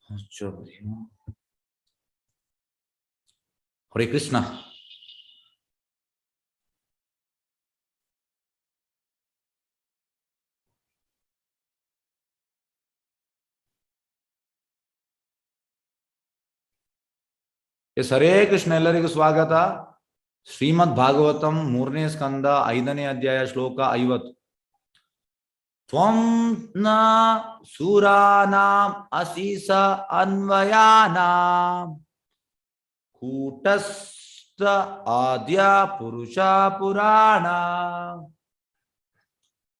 अच्छा हरे कृष्णा। ಎಸ್ ಹರೇ ಕೃಷ್ಣ, ಎಲ್ಲರಿಗೂ ಸ್ವಾಗತ. ಶ್ರೀಮದ್ ಭಾಗವತಂ 3ನೇ ಸ್ಕಂದ 5ನೇ ಅಧ್ಯಾಯ ಶ್ಲೋಕ 50. ತ್ವಂ ನ ಸುರಾನಾಂ ಅಸಿಸ ಅನ್ವಯಾನಾಂ ಕೂಟಸ್ಥ ಆದ್ಯ ಪುರುಷ ಪುರಾಣ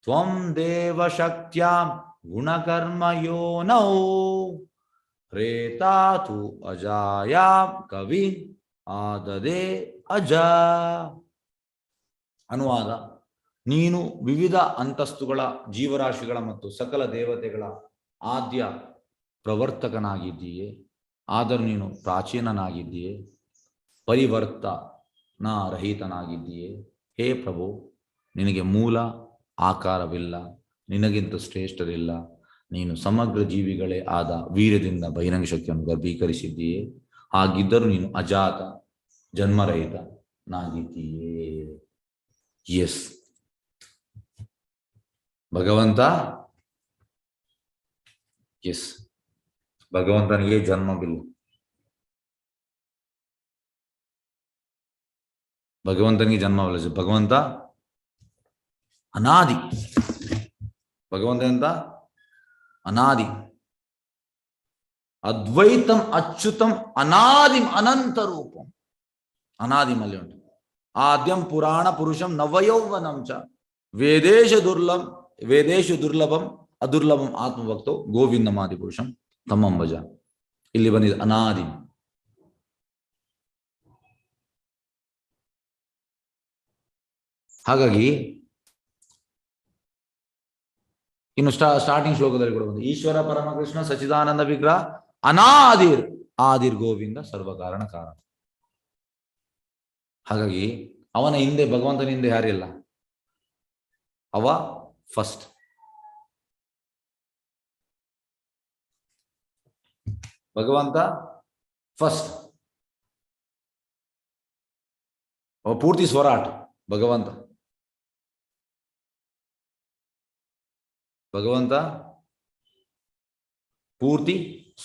ತ್ವಂ ದೇವ ಶಕ್ತ್ಯಾಂ ಗುಣಕರ್ಮ ಯೋನೌ ರೇತಾತು ಅಜಾಯಾಂ ಕವಿ ಆದದೆ ಅಜ. ಅನುವಾದ: ನೀನು ವಿವಿಧ ಅಂತಸ್ತುಗಳ ಜೀವರಾಶಿಗಳ ಮತ್ತು ಸಕಲ ದೇವತೆಗಳ ಆದ್ಯ ಪ್ರವರ್ತಕನಾಗಿದ್ದೀಯೆ. ಆದರೂ ನೀನು ಪ್ರಾಚೀನನಾಗಿದ್ದೀಯೆ, ಪರಿವರ್ತನ ರಹಿತನಾಗಿದ್ದೀಯೆ. ಹೇ ಪ್ರಭು, ನಿನಗೆ ಮೂಲ ಆಕಾರವಿಲ್ಲ, ನಿನಗಿಂತ ಶ್ರೇಷ್ಠರಿಲ್ಲ. ನೀನು ಸಮಗ್ರ ಜೀವಿಗಳೇ ಆದ ವೀರ್ಯದಿಂದ ಬಹಿರಂಗ ಶಕ್ತಿಯನ್ನು ಗರ್ಭೀಕರಿಸಿದ್ದೀಯೆ. ಹಾಗಿದ್ದರೂ ನೀನು ಅಜಾತ ಜನ್ಮರಹಿತನಾಗಿದ್ದೀಯೇ. ಎಸ್, ಭಗವಂತ ಎಸ್, ಭಗವಂತನಿಗೆ ಜನ್ಮವಿಲ್ಲ. ಭಗವಂತನಿಗೆ ಜನ್ಮವಿಲ್ಲ. ಭಗವಂತ ಅನಾದಿ. ಭಗವಂತ ಅಂತ ಅನಾದಿ, ಅದ್ವೈತಂ ಅಚ್ಯುತಂ ಅನಾದಿಂ ಅನಂತ ರೂಪಂ. ಅನಾದಿಮಲ್ಲಿ ಉಂಟು. ಆದ್ಯಂ ಪುರಾಣ ಪುರುಷಂ ನವಯೌವನಂ ಚ ವೇದೇಶು ದುರ್ಲಭಂ ಅದುರ್ಲಭಂ ಆತ್ಮಭಕ್ತೋ ಗೋವಿಂದಮಾದಿ ಪುರುಷಂ ತಮ್ಮಂ ಭಜ. ಇಲ್ಲಿ ಬಂದಿದೆ ಅನಾದಿ. ಹಾಗಾಗಿ ಇನ್ನು ಸ್ಟಾರ್ಟಿಂಗ್ ಶ್ಲೋಕದಲ್ಲಿ ಕೂಡ ಬಂದು ಈಶ್ವರ ಪರಮಕೃಷ್ಣ ಸಚಿದಾನಂದ ವಿಗ್ರಹ ಅನಾದಿರ್ ಆದಿರ್ ಗೋವಿಂದ ಸರ್ವಕಾರಣ ಕಾರಣ. ಹಾಗಾಗಿ ಅವನ ಹಿಂದೆ, ಭಗವಂತನ ಹಿಂದೆ ಯಾರಿಲ್ಲ, ಅವ ಫಸ್ಟ್. ಭಗವಂತ ಫಸ್ಟ್, ಅವ ಪೂರ್ತಿ ಸ್ವರಾಟ್. ಭಗವಂತ ಪೂರ್ತಿ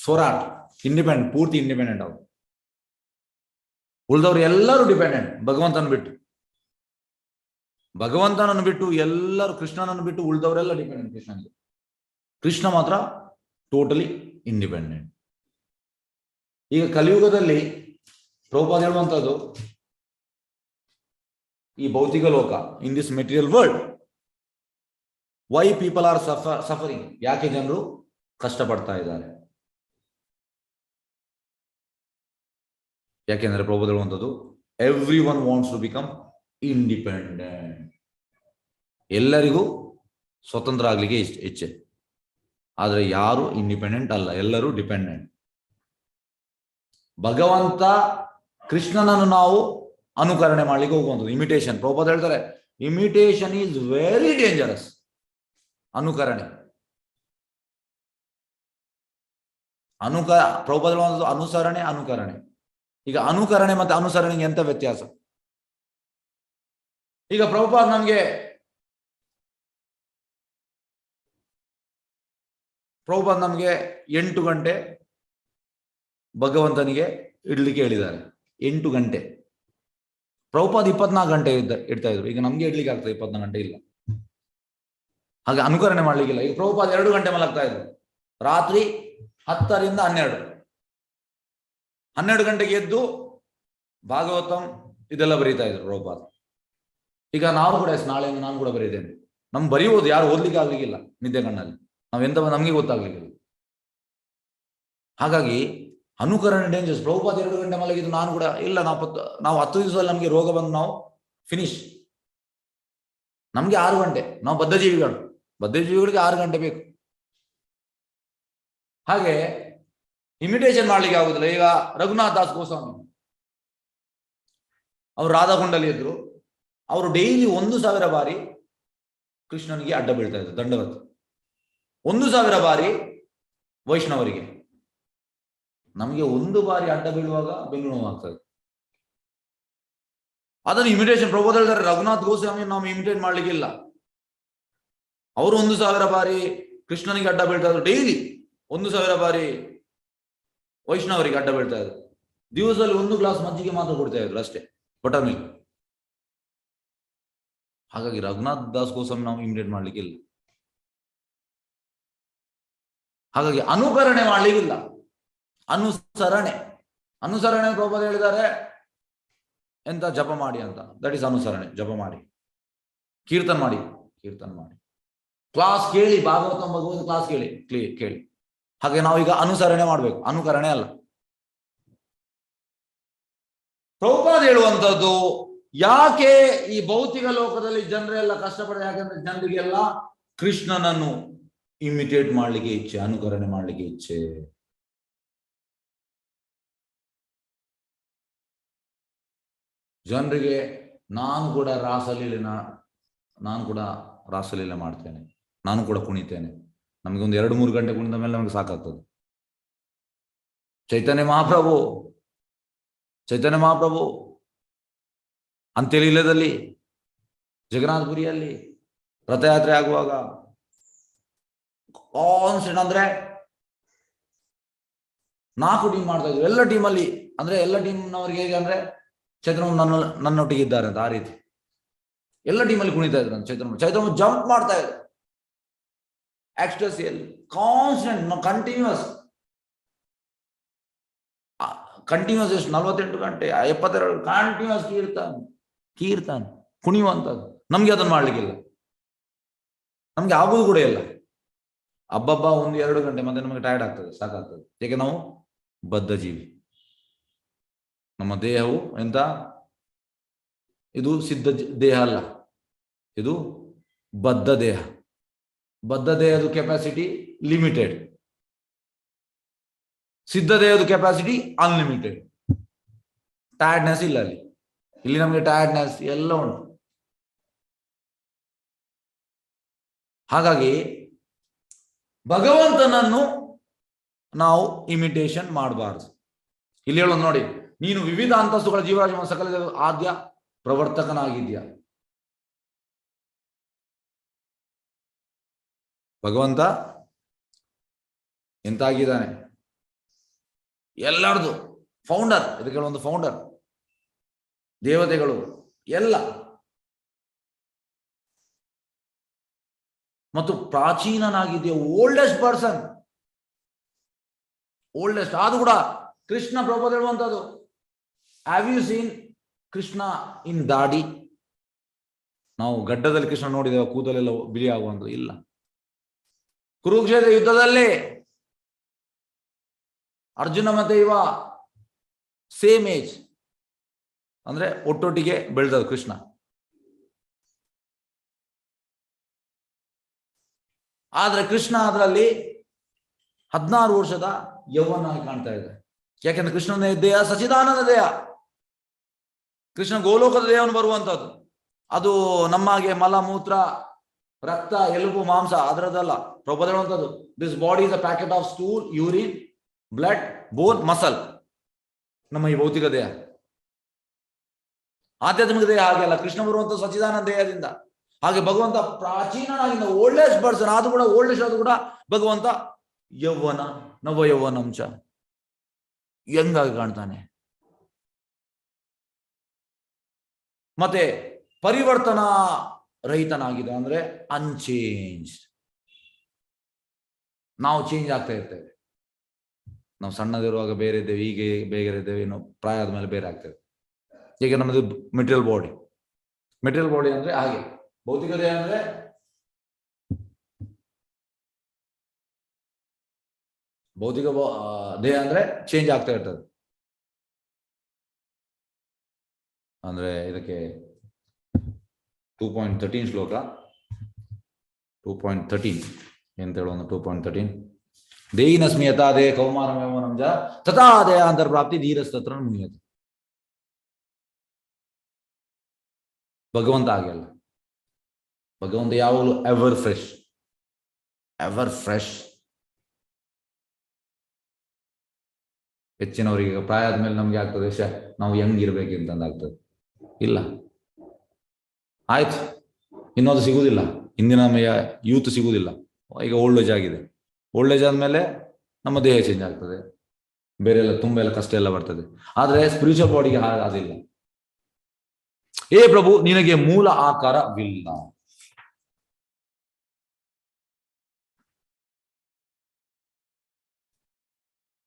ಸ್ವರಾಟ್, ಇಂಡಿಪೆಂಡೆಂಟ್, ಪೂರ್ತಿ ಇಂಡಿಪೆಂಡೆಂಟ್. ಅವರು ಉಳಿದವರು ಎಲ್ಲರೂ ಡಿಪೆಂಡೆಂಟ್. ಭಗವಂತನನ್ನು ಬಿಟ್ಟು ಎಲ್ಲರೂ, ಕೃಷ್ಣನನ್ನು ಬಿಟ್ಟು ಉಳಿದವರೆಲ್ಲ ಡಿಪೆಂಡೆಂಟ್ ಕೃಷ್ಣನಿಗೆ. ಕೃಷ್ಣ ಮಾತ್ರ ಟೋಟಲಿ ಇಂಡಿಪೆಂಡೆಂಟ್. ಈಗ ಕಲಿಯುಗದಲ್ಲಿ ಪ್ರಭುಪಾದ ಹೇಳುವಂಥದ್ದು, ಈ ಭೌತಿಕ ಲೋಕ, in this material world, why people are suffering, ಯಾಕೆ ಜನರು ಕಷ್ಟಪಡ್ತಾ ಇದ್ದಾರೆ? ಯಾಕೆಂದ್ರೆ ಪ್ರಭುಪಾದ ಹೇಳುವಂಥದ್ದು, everyone wants to become independent. ಎಲ್ಲರಿಗೂ ಸ್ವತಂತ್ರ ಆಗ್ಲಿಕ್ಕೆ ಇಚ್ಛೆ, ಆದ್ರೆ ಯಾರು ಇಂಡಿಪೆಂಡೆಂಟ್ ಅಲ್ಲ, ಎಲ್ಲರೂ ಡಿಪೆಂಡೆಂಟ್. ಭಗವಂತ ಕೃಷ್ಣನನ್ನು ನಾವು ಅನುಕರಣೆ ಮಾಡ್ಲಿಕ್ಕೆ ಹೋಗುವಂಥದ್ದು, ಇಮಿಟೇಷನ್. ಪ್ರಭುಪಾದ ಹೇಳ್ತಾರೆ, ಇಮಿಟೇಷನ್ ಈಸ್ ವೆರಿ ಡೇಂಜರಸ್. ಅನುಕರಣೆ ಪ್ರಭುಪಾದ ಹೇಳುವಂಥದ್ದು ಅನುಕರಣೆ. ಈಗ ಅನುಕರಣೆ ಮತ್ತೆ ಅನುಸರಣೆಗೆ ಎಂತ ವ್ಯತ್ಯಾಸ? ಈಗ ಪ್ರಭುಪಾದ ನಮಗೆ 8 ಗಂಟೆ ಭಗವಂತನಿಗೆ ಇಡ್ಲಿಕ್ಕೆ ಹೇಳಿದ್ದಾರೆ. 8 ಗಂಟೆ. ಪ್ರಭುಪಾದ 24 ಗಂಟೆ ಇಡ್ತಾ ಇದ್ರು. ಈಗ ನಮ್ಗೆ ಇಡ್ಲಿಕ್ಕೆ ಆಗ್ತದೆ 24 ಗಂಟೆ ಇಲ್ಲ. ಹಾಗೆ ಅನುಕರಣೆ ಮಾಡ್ಲಿಕ್ಕಿಲ್ಲ. ಈಗ ಪ್ರಭುಪಾದ 2 ಗಂಟೆ ಮಲಗ್ತಾ ಇದ್ರು, ರಾತ್ರಿ 10 ರಿಂದ 12 ಗಂಟೆಗೆ ಎದ್ದು ಭಾಗವತಂ ಇದೆಲ್ಲ ಬರೀತಾ ಇದ್ರು ಪ್ರಭುಪಾದ. ಈಗ ನಾವು ಕೂಡ ನಾಳೆಯಿಂದ ನಾನು ಕೂಡ ಬರೀತೇನೆ. ನಮ್ ಬರೆಯುವುದು, ಯಾರು ಓದ್ಲಿಕ್ಕೆ ಆಗ್ಲಿಕ್ಕಿಲ್ಲ ನಿದ್ದೆ ಕಣ್ಣಲ್ಲಿ. ನಾವೆಂತ ನಮ್ಗೆ ಗೊತ್ತಾಗ್ಲಿಕ್ಕಿಲ್ಲ. ಹಾಗಾಗಿ ಅನುಕರಣೆ ಡೇಂಜರ್ಸ್. ಪ್ರಭುಪಾದ 2 ಗಂಟೆ ಮಲಗಿದ್ದು, ನಾನು ಕೂಡ ಇಲ್ಲ. ನಾವು 10 ದಿವಸದಲ್ಲಿ ನಮಗೆ ರೋಗ ಬಂದು ನಾವು ಫಿನಿಶ್. ನಮ್ಗೆ 6 ಗಂಟೆ. ನಾವು ಬದ್ಧಜೀವಿಗಳಿಗೆ 6 ಗಂಟೆ ಬೇಕು. ಹಾಗೆ ಇಮಿಟೇಷನ್ ಮಾಡ್ಲಿಕ್ಕೆ ಆಗುದಿಲ್ಲ. ಈಗ ರಘುನಾಥ್ ದಾಸ್ ಗೋಸ್ವಾಮಿ ಅವರು ರಾಧಾಕುಂಡಲಿ ಇದ್ರು. ಅವರು ಡೈಲಿ 1000 ಬಾರಿ ಕೃಷ್ಣನಿಗೆ ಅಡ್ಡ ಬೀಳ್ತಾ ಇದ್ರು, ದಂಡವತ್. 1000 ಬಾರಿ ವೈಷ್ಣವರಿಗೆ. ನಮಗೆ ಒಂದು ಬಾರಿ ಅಡ್ಡ ಬೀಳುವಾಗ ಬೆನ್ನು ನೋವಾಗ್ತದೆ. ಅದನ್ನು ಇಮಿಟೇಷನ್ ಪ್ರಭುತ್ವ ಹೇಳ್ತಾರೆ, ರಘುನಾಥ್ ಗೋಸ್ವಾಮಿ ನಾವು ಇಮಿಟೇಟ್ ಮಾಡ್ಲಿಕ್ಕಿಲ್ಲ. ಅವರು 1000 ಬಾರಿ ಕೃಷ್ಣನಿಗೆ ಅಡ್ಡ ಬೀಳ್ತಾ ಇದ್ರು ಡೈಲಿ, 1000 ಬಾರಿ ವೈಷ್ಣವರಿಗೆ ಅಡ್ಡ ಬೀಳ್ತಾ ಇದ್ರು. ದಿವಸದಲ್ಲಿ 1 ಗ್ಲಾಸ್ ಮಜ್ಜಿಗೆ ಮಾತ್ರ ಕೊಡ್ತಾ ಇದ್ರು ಅಷ್ಟೇ, ಬಟರ್ ಮಿಲ್ಕ್. ಹಾಗಾಗಿ ರಘುನಾಥ್ ದಾಸ್ ಗೋಸ್ವಾಮಿ ನಾವು ಇಮಿಟೇಟ್ ಮಾಡ್ಲಿಕ್ಕಿಲ್ಲ. ಹಾಗಾಗಿ ಅನುಕರಣೆ ಮಾಡ್ಲಿಕ್ಕಿಲ್ಲ, ಅನುಸರಣೆ. ಅನುಸರಣೆ ಪ್ರಭುಪಾದ ಹೇಳಿದ್ದಾರೆ ಎಂತ, ಜಪ ಮಾಡಿ ಅಂತ. ದಟ್ ಇಸ್ ಅನುಸರಣೆ. ಜಪ ಮಾಡಿ, ಕೀರ್ತನ ಮಾಡಿ, ಕ್ಲಾಸ್ ಕೇಳಿ, ಭಾಗವತ ಕ್ಲಾಸ್ ಕೇಳಿ. ಹಾಗೆ ನಾವೀಗ ಅನುಸರಣೆ ಮಾಡ್ಬೇಕು, ಅನುಕರಣೆ ಅಲ್ಲ. ಪ್ರಭುಪಾದ ಹೇಳುವಂಥದ್ದು, ಯಾಕೆ ಈ ಭೌತಿಕ ಲೋಕದಲ್ಲಿ ಜನರೆಲ್ಲ ಕಷ್ಟಪಡ, ಯಾಕಂದ್ರೆ ಜನರಿಗೆಲ್ಲ ಕೃಷ್ಣನನ್ನು ಇಮಿಟೇಟ್ ಮಾಡ್ಲಿಕ್ಕೆ ಇಚ್ಛೆ, ಅನುಕರಣೆ ಮಾಡ್ಲಿಕ್ಕೆ ಇಚ್ಛೆ. ಜನರಿಗೆ ನಾನು ಕೂಡ ರಾಸಲೀಲೆ ಮಾಡ್ತೇನೆ, ನಾನು ಕೂಡ ಕುಣಿತೇನೆ. ನಮಗೆ ಒಂದು 2-3 ಗಂಟೆ ಕುಣಿದ ಮೇಲೆ ನಮಗೆ ಸಾಕಾಗ್ತದೆ. ಚೈತನ್ಯ ಮಹಾಪ್ರಭು ಅಂತ್ಯಲೀಲದಲ್ಲಿ ಜಗನ್ನಾಥಪುರಿಯಲ್ಲಿ ರಥಯಾತ್ರೆ ಆಗುವಾಗ ಕಾನ್ಸ್ಟೆಂಟ್ ಅಂದ್ರೆ 4 ಟೀಮ್ ಮಾಡ್ತಾ ಇದ್ರು. ಎಲ್ಲ ಟೀಮಲ್ಲಿ ಅಂದ್ರೆ ಎಲ್ಲ ಟೀಮ್ನವರಿಗೆ ಹೇಗೆ ಅಂದ್ರೆ ಚೈತನ್ಯ ನನ್ನೊಟ್ಟಿಗೆ ಇದ್ದಾರೆ ಅಂತ, ಆ ರೀತಿ ಎಲ್ಲ ಟೀಮಲ್ಲಿ ಕುಣಿತಾ ಇದ್ರು. ಚೈತನ್ಯ ಜಂಪ್ ಮಾಡ್ತಾ ಇದ್ರು ಎಕ್ಸ್ಟಸಿಯಲ್ಲಿ, ಕಾನ್ಸ್ಟೆಂಟ್, ಕಂಟಿನ್ಯೂಸ್ ಎಷ್ಟು 48 ಗಂಟೆ 72 ಕಂಟಿನ್ಯೂಸ್ ಕೀರ್ತಾನ್ ಕುಣಿಯುವಂಥದ್ದು. ನಮ್ಗೆ ಅದನ್ನು ಮಾಡ್ಲಿಕ್ಕಿಲ್ಲ, ನಮ್ಗೆ ಆಗುದು ಕೂಡ ಇಲ್ಲ. ಹಬ್ಬಬ್ಬ 1-2 ಗಂಟೆ ಮತ್ತೆ ನಮಗೆ ಟಯರ್ಡ್ ಆಗ್ತದೆ, ಸಾಕಾಗ್ತದೆ. ಏಕೆ ನಾವು ಬದ್ಧ ಜೀವಿ. ನಮ್ಮ ದೇಹವು ಎಂತ, ಇದು ಸಿದ್ಧ ದೇಹ ಅಲ್ಲ, ಇದು ಬದ್ಧ ದೇಹ. ಬದ್ಧ ದೇಹದ ಕೆಪಾಸಿಟಿ ಲಿಮಿಟೆಡ್, ಸಿದ್ಧ ದೇಹದ ಕೆಪಾಸಿಟಿ ಅನ್ಲಿಮಿಟೆಡ್. ಟಯರ್ಡ್ನೆಸ್ ಇಲ್ಲ ಇಲ್ಲಿ ನಮಗೆ ಟಯರ್ಡ್ನೆಸ್ ಎಲ್ಲ ಉಂಟು. ಹಾಗಾಗಿ ಭಗವಂತನನ್ನು ನಾವು ಇಮಿಟೇಷನ್ ಮಾಡಬಾರ್ದು. ಇಲ್ಲಿ ಹೇಳೋದು ನೋಡಿ, ನೀನು ವಿವಿಧ ಅಂತಸ್ತುಗಳ ಜೀವರಾಶಿ ಸಕಲ ಆದ್ಯ ಪ್ರವರ್ತಕನಾಗಿದ್ಯಾ. ಭಗವಂತ ಎಂತಾಗಿದ್ದಾನೆ, ಎಲ್ಲರದು ಫೌಂಡರ್. ಇದಕ್ಕೆ ಒಂದು ಫೌಂಡರ್, ದೇವತೆಗಳು ಎಲ್ಲ, ಮತ್ತು ಪ್ರಾಚೀನನಾಗಿದೆಯಾ, ಓಲ್ಡೆಸ್ಟ್ ಪರ್ಸನ್, ಓಲ್ಡೆಸ್ಟ್. ಅದು ಕೂಡ ಕೃಷ್ಣ ಪ್ರಭುಪಾದ ಹೇಳುವಂಥದ್ದು, ಹ್ಯಾವ್ ಯು ಸೀನ್ ಕೃಷ್ಣ ಇನ್ ದಾಡಿ? ನಾವು ಗಡ್ಡದಲ್ಲಿ ಕೃಷ್ಣ ನೋಡಿದ್ದೇವೆ, ಕೂದಲೆಲ್ಲ ಬಿಳಿ ಆಗುವಂಥದ್ದು ಇಲ್ಲ. ಕುರುಕ್ಷೇತ್ರ ಯುದ್ಧದಲ್ಲಿ ಅರ್ಜುನ ಮತ್ತೆ ಇವ ಸೇಮ್ ಏಜ್, ಅಂದ್ರೆ ಒಟ್ಟೊಟ್ಟಿಗೆ ಬೆಳೆದದ್ದು ಕೃಷ್ಣ. ಆದ್ರೆ ಕೃಷ್ಣ ಅದರಲ್ಲಿ 16 ವರ್ಷದ ಯೌವನಾಗಿ ಕಾಣ್ತಾ ಇದೆ. ಯಾಕೆಂದ್ರೆ ಕೃಷ್ಣನ ದೇಹ ಸಚಿದಾನಂದ ದೇಹ, ಕೃಷ್ಣ ಗೋಲೋಕದ ದೇಹವನ್ನು ಬರುವಂತದ್ದು. ಅದು ನಮ್ಮಾಗೆ ಮಲ ಮೂತ್ರ ರಕ್ತ ಎಲುಬು ಮಾಂಸ ಅದರದಲ್ಲ. ಪ್ರಭುಪಾದ ಹೇಳುವಂಥದ್ದು, this body is a packet of stool, urine, blood, bone, muscle. ನಮ್ಮ ಈ ಭೌತಿಕ ದೇಹ. ಆಧ್ಯಾತ್ಮಿಕ ದೇಹ ಹಾಗೆ ಅಲ್ಲ, ಕೃಷ್ಣ ಬರುವಂತ ಸಚಿದಾನಂದ ದೇಹದಿಂದ. ಹಾಗೆ ಭಗವಂತ ಪ್ರಾಚೀನನಾಗಿದ್ದ ಓಲ್ಡೆಸ್ಟ್ ಪರ್ಸನ್, ಅದು ಕೂಡ ಓಲ್ಡೆಸ್ಟ್, ಅದು ಕೂಡ ಭಗವಂತ ಯೌವನ, ನವ ಯೌವನಂಶ, ಹೆಂಗಾಗಿ ಕಾಣ್ತಾನೆ. ಮತ್ತೆ ಪರಿವರ್ತನಾ ರಹಿತನಾಗಿದೆ, ಅಂದ್ರೆ ಅನ್ಚೇಂಜ್. ನಾವು ಚೇಂಜ್ ಆಗ್ತಾ ಇರ್ತೇವೆ. ನಾವು ಸಣ್ಣದಿರುವಾಗ ಬೇರೆ ಇದ್ದೇವೆ, ಹೀಗೆ ಬೇರೆ ಇದ್ದೇವೆ, ಇನ್ನು ಪ್ರಾಯ ಆದ್ಮೇಲೆ ಬೇರೆ ಆಗ್ತೇವೆ. ಈಗ ನಮ್ಮದು ಮೆಟೀರಿಯಲ್ ಬಾಡಿ ಅಂದ್ರೆ ಹಾಗೆ. ಭೌತಿಕ ದೇಹ ಅಂದ್ರೆ ಭೌತಿಕ ದೇಹ ಅಂದ್ರೆ ಚೇಂಜ್ ಆಗ್ತಾ ಇರ್ತದೆ. ಅಂದ್ರೆ ಇದಕ್ಕೆ 2.13 ಶ್ಲೋಕ 2.13 ಎಂತ ಹೇಳೋದು. 2.13 ದೇಹಿನಸ್ಮಿ ಯಥಾ ದೇಹ ಕೌಮಾರಮೇವನಂಜ ತಥಾ ದೇಹ ಅಂತರ್ಪ್ರಾಪ್ತಿ ಧೀರಸ್ತತ್ರ ಮುನಿಯತೆ. ಭಗವಂತ ಆಗಿಲ್ಲ. ಭಗವಂತ ಯಾವಾಗಲೂ ಎವರ್ ಫ್ರೆಶ್. ಹೆಚ್ಚಿನವರಿಗೆ ಪ್ರಾಯ ಆದ್ಮೇಲೆ ನಮ್ಗೆ ಆಗ್ತದೆ ನಾವು ಹೆಂಗಿರ್ಬೇಕಂತಂದು ಆಗ್ತದೆ. ಇಲ್ಲ, ಆಯ್ತು, ಇನ್ನೊಂದು ಸಿಗುವುದಿಲ್ಲ, ಇಂದಿನ ಯೂತ್ ಸಿಗುವುದಿಲ್ಲ, ಈಗ ಓಲ್ಡ್ ಏಜ್ ಆಗಿದೆ. ಓಲ್ಡ್ ಏಜ್ ಆದ್ಮೇಲೆ ನಮ್ಮ ದೇಹ ಚೇಂಜ್ ಆಗ್ತದೆ, ಬೇರೆ ಎಲ್ಲ ತುಂಬ ಎಲ್ಲ ಕಷ್ಟ ಎಲ್ಲ ಬರ್ತದೆ. ಆದ್ರೆ ಸ್ಪಿರಿಚುವಲ್ ಬಾಡಿಗೆ ಅದಿಲ್ಲ. ಏ ಪ್ರಭು, ನಿನಗೆ ಮೂಲ ಆಕಾರವಿಲ್ಲ,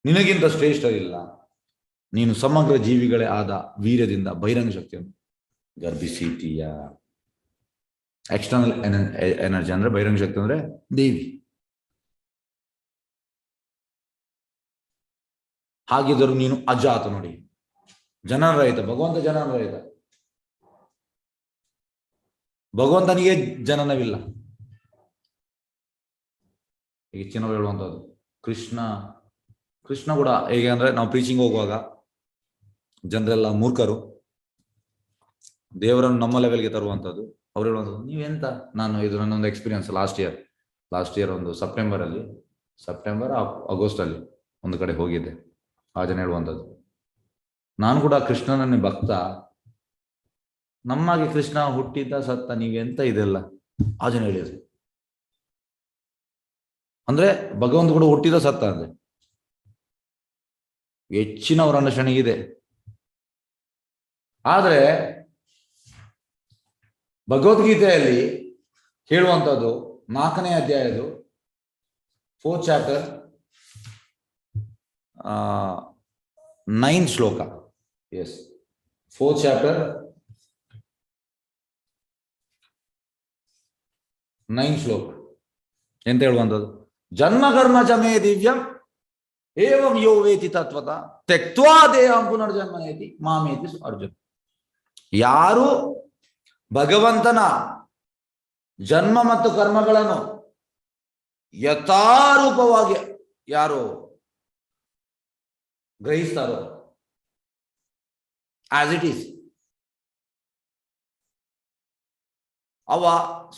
ನಿನಗಿಂತ ಶ್ರೇಷ್ಠ ಇಲ್ಲ, ನೀನು ಸಮಗ್ರ ಜೀವಿಗಳೇ ಆದ ವೀರ್ಯದಿಂದ ಬಹಿರಂಗ ಶಕ್ತಿಯನ್ನು ಗರ್ಭಿಸಿದ್ದೀಯ. ಎಕ್ಸ್ಟರ್ನಲ್ ಎನರ್ಜಿ ಅಂದ್ರೆ ಬಹಿರಂಗ ಶಕ್ತಿ ಅಂದ್ರೆ ದೇವಿ. ಹಾಗಿದ್ದರೂ ನೀನು ಅಜಾತ. ನೋಡಿ, ಜನನ ರಹಿತ ಭಗವಂತ, ಜನನ ರಹಿತ. ಭಗವಂತನಿಗೆ ಜನನವಿಲ್ಲ. ಹೆಚ್ಚಿನವರು ಹೇಳುವಂಥದ್ದು ಕೃಷ್ಣ ಕೂಡ ಹೇಗೆ ಅಂದ್ರೆ, ನಾವು ಪ್ರೀಚಿಂಗ್ ಹೋಗುವಾಗ ಜನರೆಲ್ಲ ಮೂರ್ಖರು, ದೇವರನ್ನು ನಮ್ಮ ಲೆವೆಲ್ಗೆ ತರುವಂಥದ್ದು. ಅವ್ರು ಹೇಳುವಂಥದ್ದು, ನೀವೆಂತ, ನಾನು ಇದು ನನ್ನೊಂದು ಎಕ್ಸ್ಪೀರಿಯನ್ಸ್ ಲಾಸ್ಟ್ ಇಯರ್ ಒಂದು ಸೆಪ್ಟೆಂಬರ್ ಆಗಸ್ಟ್ ಅಲ್ಲಿ ಒಂದು ಕಡೆ ಹೋಗಿದ್ದೆ. ಆ ಜನ ಹೇಳುವಂಥದ್ದು, ನಾನು ಕೂಡ ಕೃಷ್ಣನನ್ನೇ ಭಕ್ತ, ನಮ್ಮಾಗೆ ಕೃಷ್ಣ ಹುಟ್ಟಿದ್ದ ಸತ್ತ, ನೀವೆಂತ ಇದೆಲ್ಲ. ಆ ಜನ ಹೇಳಿದ್ರು, ಅಂದ್ರೆ ಭಗವಂತ ಕೂಡ ಹುಟ್ಟಿದ ಸತ್ತ ಅಂದ್ರೆ ಹೆಚ್ಚಿನವರ ಅಂಡರ್ಸ್ಟ್ಯಾಂಡಿಂಗ್ ಇದೆ. ಆದ್ರೆ ಭಗವದ್ಗೀತೆಯಲ್ಲಿ ಹೇಳುವಂಥದ್ದು 4ನೇ ಅಧ್ಯಾಯದು 4th ಚಾಪ್ಟರ್ 9th ಶ್ಲೋಕ. ಎಸ್, 4th ಚಾಪ್ಟರ್ 9th ಶ್ಲೋಕ ಎಂತ ಹೇಳುವಂಥದ್ದು, ಜನ್ಮ ಕರ್ಮ ಚ ಮೇ ದಿವ್ಯಂ ಏವಂ ಯೋ ವೇತಿ ತತ್ವತ ತ್ಯಕ್ತ್ವಾ ದೇಹಂ ಪುನರ್ಜನ್ಮನೇತಿ ಮಾಮೇತಿ ಅರ್ಜುನ. ಯಾರು ಭಗವಂತನ ಜನ್ಮ ಮತ್ತು ಕರ್ಮಗಳನ್ನು ಯಥಾರೂಪವಾಗಿ ಯಾರು ಗ್ರಹಿಸ್ತಾರೋ, ಆಸ್ ಇಟ್ ಈಸ್, ಅವ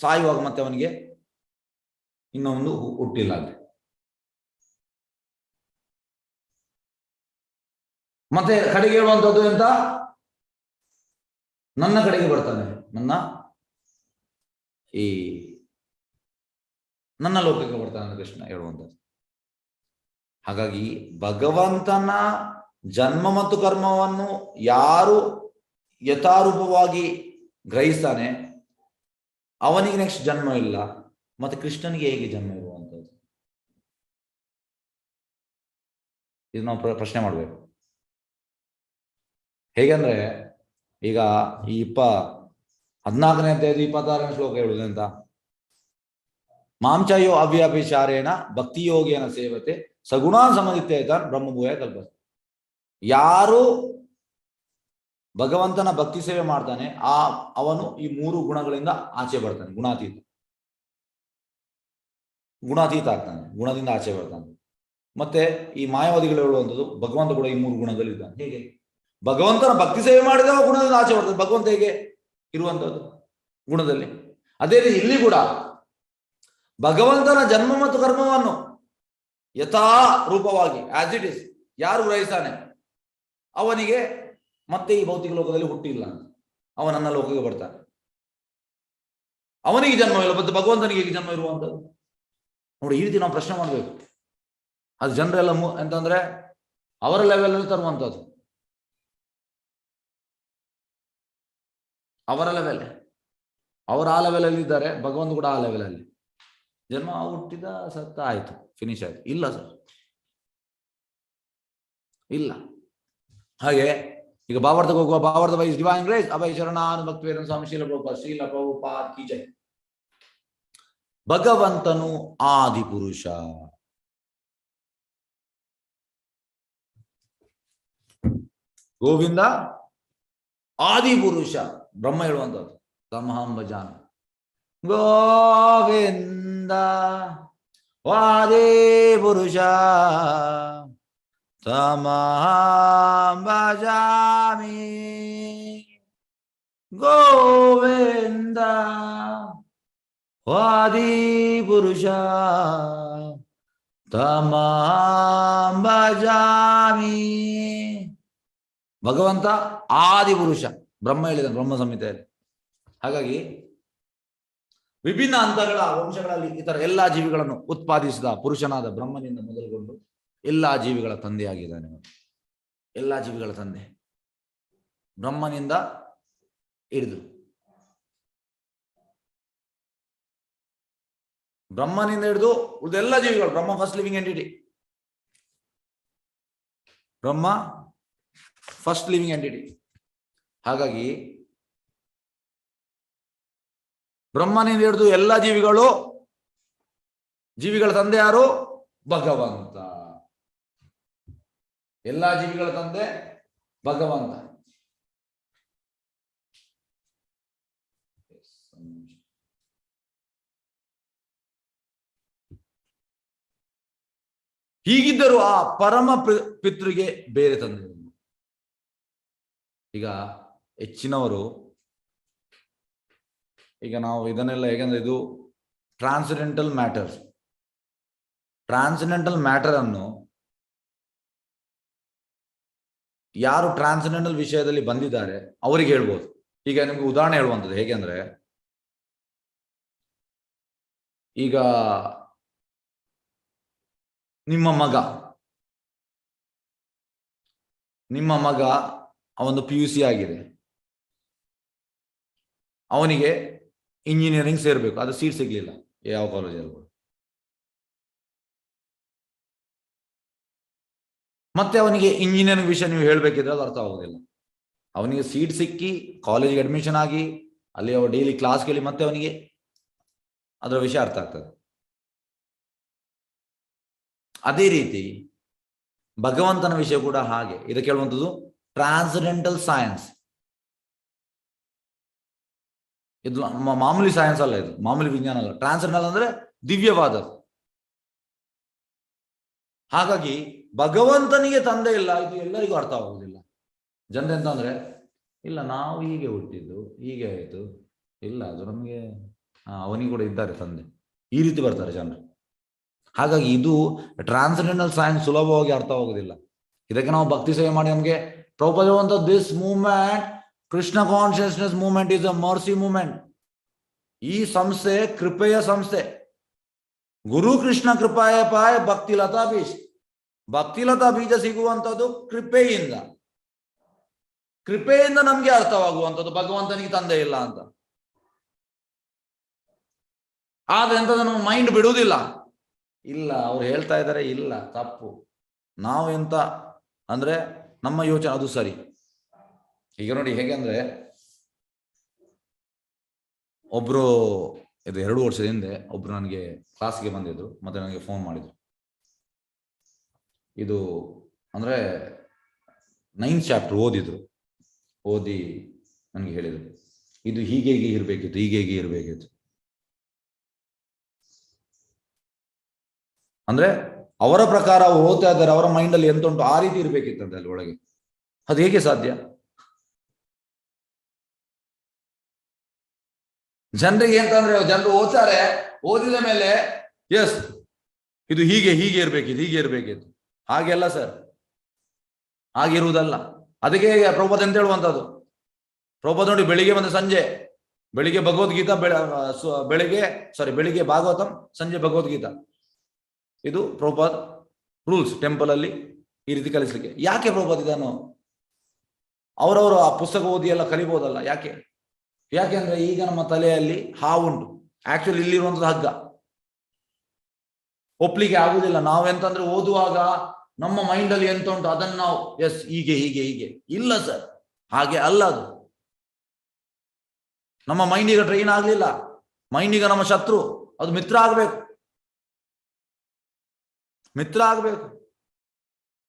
ಸಾಯುವಾಗ ಮತ್ತೆ ಅವನಿಗೆ ಇನ್ನೊಂದು ಹುಟ್ಟಿಲ್ಲ ಅಂದ್ರೆ, ಮತ್ತೆ ಕಡೆಗೆ ಹೇಳುವಂಥದ್ದು ಎಂತ, ನನ್ನ ಕಡೆಗೆ ಬರ್ತಾನೆ, ನನ್ನ ಲೋಕಕ್ಕೆ ಬರ್ತಾನೆ ಕೃಷ್ಣ ಹೇಳುವಂಥದ್ದು. ಹಾಗಾಗಿ ಭಗವಂತನ ಜನ್ಮ ಮತ್ತು ಕರ್ಮವನ್ನು ಯಾರು ಯಥಾರೂಪವಾಗಿ ಗ್ರಹಿಸ್ತಾನೆ ಅವನಿಗೆ ನೆಕ್ಸ್ಟ್ ಜನ್ಮ ಇಲ್ಲ. ಮತ್ತೆ ಕೃಷ್ಣನಿಗೆ ಹೇಗೆ ಜನ್ಮ ಇರುವಂಥದ್ದು, ಇದು ನಾವು ಪ್ರಶ್ನೆ ಮಾಡಬೇಕು. ಹೇಗೆಂದ್ರೆ, ಈಗ ಈ 14ನೇ ಅಧ್ಯಾಯದ 26ನೇ ಶ್ಲೋಕ ಹೇಳುವುದಂತ, ಮಾಂಚಾಯೋ ಅವ್ಯಾಪಿಚಾರೇಣ ಭಕ್ತಿ ಯೋಗೇನ ಸೇವತೆ ಸಗುಣ ಸಮದಿತ್ಯೇತ ಬ್ರಹ್ಮಭೂಯ ಕಲ್ಪತೆ. ಯಾರು ಭಗವಂತನ ಭಕ್ತಿ ಸೇವೆ ಮಾಡ್ತಾನೆ ಅವನು ಈ 3 ಗುಣಗಳಿಂದ ಆಚೆ ಬರ್ತಾನೆ, ಗುಣಾತೀತ ಆಗ್ತಾನೆ, ಗುಣದಿಂದ ಆಚೆ ಬರ್ತಾನೆ. ಮತ್ತೆ ಈ ಮಾಯಾವಾದಿಗಳು ಹೇಳುವಂಥದ್ದು, ಭಗವಂತ ಕೂಡ ಈ 3 ಗುಣಗಳಿದ್ದಾನೆ. ಹೇಗೆ ಭಗವಂತನ ಭಕ್ತಿ ಸೇವೆ ಮಾಡಿದವ ಗುಣದಿಂದ ಆಚೆ ಬರ್ತದೆ, ಭಗವಂತ ಹೇಗೆ ಇರುವಂಥದ್ದು ಗುಣದಲ್ಲಿ. ಅದೇ ರೀತಿ ಇಲ್ಲಿ ಕೂಡ ಭಗವಂತನ ಜನ್ಮ ಮತ್ತು ಕರ್ಮವನ್ನು ಯಥಾ ರೂಪವಾಗಿ ಆಸ್ ಇಟ್ ಇಸ್ ಯಾರು ಗ್ರಹಿಸ್ತಾನೆ ಅವನಿಗೆ ಮತ್ತೆ ಈ ಭೌತಿಕ ಲೋಕದಲ್ಲಿ ಹುಟ್ಟಿಲ್ಲ, ಅವ ನನ್ನ ಲೋಕಕ್ಕೆ ಬರ್ತಾನೆ, ಅವನಿಗೆ ಜನ್ಮ ಇಲ್ಲ. ಮತ್ತೆ ಭಗವಂತನಿಗೆ ಹೇಗೆ ಜನ್ಮ ಇರುವಂಥದ್ದು ನೋಡಿ. ಈ ರೀತಿ ನಾವು ಪ್ರಶ್ನೆ ಮಾಡಬೇಕು. ಅದು ಜನರೆಲ್ಲ ಎಂತಂದ್ರೆ ಅವರ ಲೆವೆಲಲ್ಲಿ ತರುವಂಥದ್ದು, ಅವರ ಲೆವೆಲ್, ಅವರು ಆ ಲೆವೆಲಲ್ಲಿ ಇದ್ದಾರೆ, ಭಗವಂತ ಕೂಡ ಆ ಲೆವೆಲಲ್ಲಿ. ಜನ್ಮ ಹುಟ್ಟಿದ ಸತ್ತ ಆಯ್ತು, ಫಿನಿಶ್ ಆಯ್ತು. ಇಲ್ಲ ಸರ್, ಇಲ್ಲ. ಹಾಗೆ ಈಗ ಭಾವಾರ್ಥಕ್ಕೆ ಹೋಗುವ, ಭಾವಾರ್ಥ ಬೈ ಡಿವೈನ್ ಗ್ರೇಸ್ ಅಭಯ ಶರಣಾನುಭಕ್ತ ಸ್ವಾಮಿ ಶೀಲ ಪ್ರಭುಪಾದ್ ಕಿ ಜೈ. ಭಗವಂತನು ಆದಿಪುರುಷ, ಗೋವಿಂದ ಆದಿಪುರುಷ. ಬ್ರಹ್ಮ ಹೇಳುವಂಥದ್ದು ತಮಹಂ ಭಜಾಮಿ ಗೋವಿಂದ ಆದಿಪುರುಷ ತಮಹಂ ಭಜಾಮಿ ಗೋವಿಂದ ಆದಿಪುರುಷ ತಮಾಂ ಭಜಾಮಿ. ಭಗವಂತ ಆದಿ ಪುರುಷ, ಬ್ರಹ್ಮ ಹೇಳಿದ ಬ್ರಹ್ಮ ಸಂಹಿತೆಯಲ್ಲಿ. ಹಾಗಾಗಿ ವಿಭಿನ್ನ ಹಂತಗಳ ವಂಶಗಳಲ್ಲಿ ಇತರ ಎಲ್ಲಾ ಜೀವಿಗಳನ್ನು ಉತ್ಪಾದಿಸಿದ ಪುರುಷನಾದ ಬ್ರಹ್ಮನಿಂದ ಮೊದಲುಗೊಂಡು ಎಲ್ಲಾ ಜೀವಿಗಳ ತಂದೆಯಾಗಿದ್ದಾನೆ. ಎಲ್ಲಾ ಜೀವಿಗಳ ತಂದೆ ಬ್ರಹ್ಮನಿಂದ ಹಿಡಿದು ಉಳಿದೆಲ್ಲ ಜೀವಿಗಳು. ಬ್ರಹ್ಮ ಫಸ್ಟ್ ಲಿವಿಂಗ್ ಎಂಟಿಟಿ. ಬ್ರಹ್ಮ ಫಸ್ಟ್ ಲಿವಿಂಗ್ ಎಂಟಿಟಿ. ಹಾಗಾಗಿ ಬ್ರಹ್ಮನಿಂದ ಹಿಡಿದು ಎಲ್ಲ ಜೀವಿಗಳ ತಂದೆ ಯಾರು? ಭಗವಂತ. ಎಲ್ಲಾ ಜೀವಿಗಳ ತಂದೆ ಭಗವಂತ. ಹೀಗಿದ್ದರೂ ಆ ಪರಮ ಪಿತೃಗೆ ಬೇರೆ ತಂದೆ. ಈಗ ಹೆಚ್ಚಿನವರು, ಈಗ ನಾವು ಇದನ್ನೆಲ್ಲ ಹೇಗೆಂದ್ರೆ ಇದು ಟ್ರಾನ್ಸೆಂಡೆಂಟಲ್ ಮ್ಯಾಟರ್ ಅನ್ನು ಯಾರು ಟ್ರಾನ್ಸೆಂಡೆಂಟಲ್ ವಿಷಯದಲ್ಲಿ ಬಂದಿದ್ದಾರೆ ಅವರಿಗೆ ಹೇಳ್ಬೋದು. ಈಗ ನಿಮ್ಗೆ ಉದಾಹರಣೆ ಹೇಳುವಂಥದ್ದು ಹೇಗೆ ಅಂದ್ರೆ, ಈಗ ನಿಮ್ಮ ಮಗ ಅವನು PUC ಆಗಿದೆ, ಅವನಿಗೆ ಇಂಜಿನಿಯರಿಂಗ್ ಸೇರ್ಬೇಕು, ಅದು ಸೀಟ್ ಸಿಗ್ಲಿಲ್ಲ ಯಾವ ಕಾಲೇಜಲ್ಲಿ. ಮತ್ತೆ ಅವನಿಗೆ ಇಂಜಿನಿಯರಿಂಗ್ ವಿಷಯ ನೀವು ಹೇಳ್ಬೇಕಿದ್ರೆ ಅದು ಅರ್ಥ ಆಗೋದಿಲ್ಲ. ಅವನಿಗೆ ಸೀಟ್ ಸಿಕ್ಕಿ ಕಾಲೇಜಿಗೆ ಅಡ್ಮಿಷನ್ ಆಗಿ ಅಲ್ಲಿ ಅವ ಡೈಲಿ ಕ್ಲಾಸ್ ಕೇಳಿ ಮತ್ತೆ ಅವನಿಗೆ ಅದರ ವಿಷಯ ಅರ್ಥ ಆಗ್ತದೆ. ಅದೇ ರೀತಿ ಭಗವಂತನ ವಿಷಯ ಕೂಡ ಹಾಗೆ. ಇದಕ್ಕೆ ಹೇಳುವಂಥದ್ದು ಟ್ರಾನ್ಸೆಂಡೆಂಟಲ್ ಸೈನ್ಸ್. ಇದು ಮಾಮೂಲಿ ಸೈನ್ಸ್ ಅಲ್ಲ, ಇದು ಮಾಮೂಲಿ ವಿಜ್ಞಾನ ಅಲ್ಲ. ಟ್ರಾನ್ಸೆಂಡೆಂಟಲ್ ಅಂದ್ರೆ ದಿವ್ಯವಾದ. ಹಾಗಾಗಿ ಭಗವಂತನಿಗೆ ತಂದೆ ಇಲ್ಲ, ಇದು ಎಲ್ಲರಿಗೂ ಅರ್ಥ ಆಗುವುದಿಲ್ಲ. ಜನರೆಂತಂದ್ರೆ, ಇಲ್ಲ ನಾವು ಹೀಗೆ ಹುಟ್ಟಿದ್ದು, ಹೀಗೆ ಆಯಿತು, ಇಲ್ಲ ಅದು ನಮಗೆ ಅವನಿಗೆ ಕೂಡ ಇದ್ದಾರೆ ತಂದೆ, ಈ ರೀತಿ ಬರ್ತಾರೆ ಜನರು. ಹಾಗಾಗಿ ಇದು ಟ್ರಾನ್ಸೆಂಡೆಂಟಲ್ ಸೈನ್ಸ್ ಸುಲಭವಾಗಿ ಅರ್ಥ ಆಗುವುದಿಲ್ಲ. ಇದಕ್ಕೆ ನಾವು ಭಕ್ತಿ ಸೇವೆ ಮಾಡಿ ನಮಗೆ Prabhupada this movement, Krishna consciousness movement is a mercy movement. ಈ ಸಂಸ್ಥೆ ಕೃಪೆಯ ಸಂಸ್ಥೆ. ಗುರು ಕೃಷ್ಣ ಕೃಪಾಯ ಪಾಯ ಭಕ್ತಿಲತಾ ಬೀಜ. ಭಕ್ತಿಲತಾ ಬೀಜ ಸಿಗುವಂಥದ್ದು ಕೃಪೆಯಿಂದ ನಮ್ಗೆ ಅರ್ಥವಾಗುವಂಥದ್ದು ಭಗವಂತನಿಗೆ ತಂದೆ ಇಲ್ಲ ಅಂತ. ಆದ್ರೆ ಎಂತದ ನಮ್ಮ ಮೈಂಡ್ ಬಿಡುವುದಿಲ್ಲ. ಇಲ್ಲ ಅವ್ರು ಹೇಳ್ತಾ ಇದ್ದಾರೆ, ಇಲ್ಲ ತಪ್ಪು, ನಾವು ಎಂತ ಅಂದ್ರೆ ನಮ್ಮ ಯೋಚನೆ ಅದು ಸರಿ. ಈಗ ನೋಡಿ ಹೇಗೆ ಅಂದ್ರೆ, ಒಬ್ರು ಇದು 2 ವರ್ಷದ ಹಿಂದೆ ಒಬ್ರು ನನಗೆ ಕ್ಲಾಸ್ಗೆ ಬಂದಿದ್ರು, ಮತ್ತೆ ನನಗೆ ಫೋನ್ ಮಾಡಿದ್ರು. ಇದು ಅಂದ್ರೆ 9th ಚಾಪ್ಟರ್ ಓದಿ ನನಗೆ ಹೇಳಿದ್ರು, ಇದು ಹೀಗೆ ಇರ್ಬೇಕಿತ್ತು. ಅಂದ್ರೆ ಅವರ ಪ್ರಕಾರ ಅವ್ರು ಓದ್ತಾ ಇದ್ದಾರೆ, ಅವರ ಮೈಂಡ್ ಅಲ್ಲಿ ಎಂತ ಉಂಟು ಆ ರೀತಿ ಇರ್ಬೇಕಿತ್ತಂತೆ ಅಲ್ಲಿ ಒಳಗೆ. ಅದು ಹೇಗೆ ಸಾಧ್ಯ? ಜನರಿಗೆ ಅಂತಂದ್ರೆ ಜನರು ಓದ್ತಾರೆ, ಓದಿದ ಮೇಲೆ ಎಸ್ ಇದು ಹೀಗೆ ಇರ್ಬೇಕಿತ್ತು. ಹಾಗೆಲ್ಲ ಸರ್, ಹಾಗಿರುವುದಲ್ಲ. ಅದಕ್ಕೆ ಪ್ರಭುಪಾದ ಅಂತ ಹೇಳುವಂಥದ್ದು. ಪ್ರಭುಪಾದ ನೋಡಿ, ಬೆಳಿಗ್ಗೆ ಭಗವದ್ಗೀತಾ, ಬೆಳಿಗ್ಗೆ ಭಾಗವತಂ, ಸಂಜೆ ಭಗವದ್ಗೀತಾ. ಇದು ಪ್ರಭುಪಾದ ರೂಲ್ಸ್ ಟೆಂಪಲ್ ಅಲ್ಲಿ ಈ ರೀತಿ ಕಲಿಸ್ಲಿಕ್ಕೆ. ಯಾಕೆ ಪ್ರಭುಪಾದ ಇದನ್ನು ಅವರವರು ಆ ಪುಸ್ತಕ ಓದಿ ಎಲ್ಲ ಕಲಿಬಹುದಲ್ಲ? ಯಾಕೆಂದ್ರೆ ಈಗ ನಮ್ಮ ತಲೆಯಲ್ಲಿ ಹಾವುಂಟು, ಆಕ್ಚುಲಿ ಇಲ್ಲಿರುವಂಥದ್ದು ಹಗ್ಗ. ಒಪ್ಲಿಕ್ಕೆ ಆಗುದಿಲ್ಲ. ನಾವೆಂತಂದ್ರೆ ಓದುವಾಗ ನಮ್ಮ ಮೈಂಡ್ ಅಲ್ಲಿ ಎಂತ ಉಂಟು ಅದನ್ನು ನಾವು ಎಸ್ ಹೀಗೆ ಇಲ್ಲ ಸರ್, ಹಾಗೆ ಅಲ್ಲ ಅದು. ನಮ್ಮ ಮೈಂಡ್ ಈಗ ಟ್ರೈನ್ ಆಗ್ಲಿಲ್ಲ. ಮೈಂಡ್ ಈಗ ನಮ್ಮ ಶತ್ರು, ಅದು ಮಿತ್ರ ಆಗ್ಬೇಕು.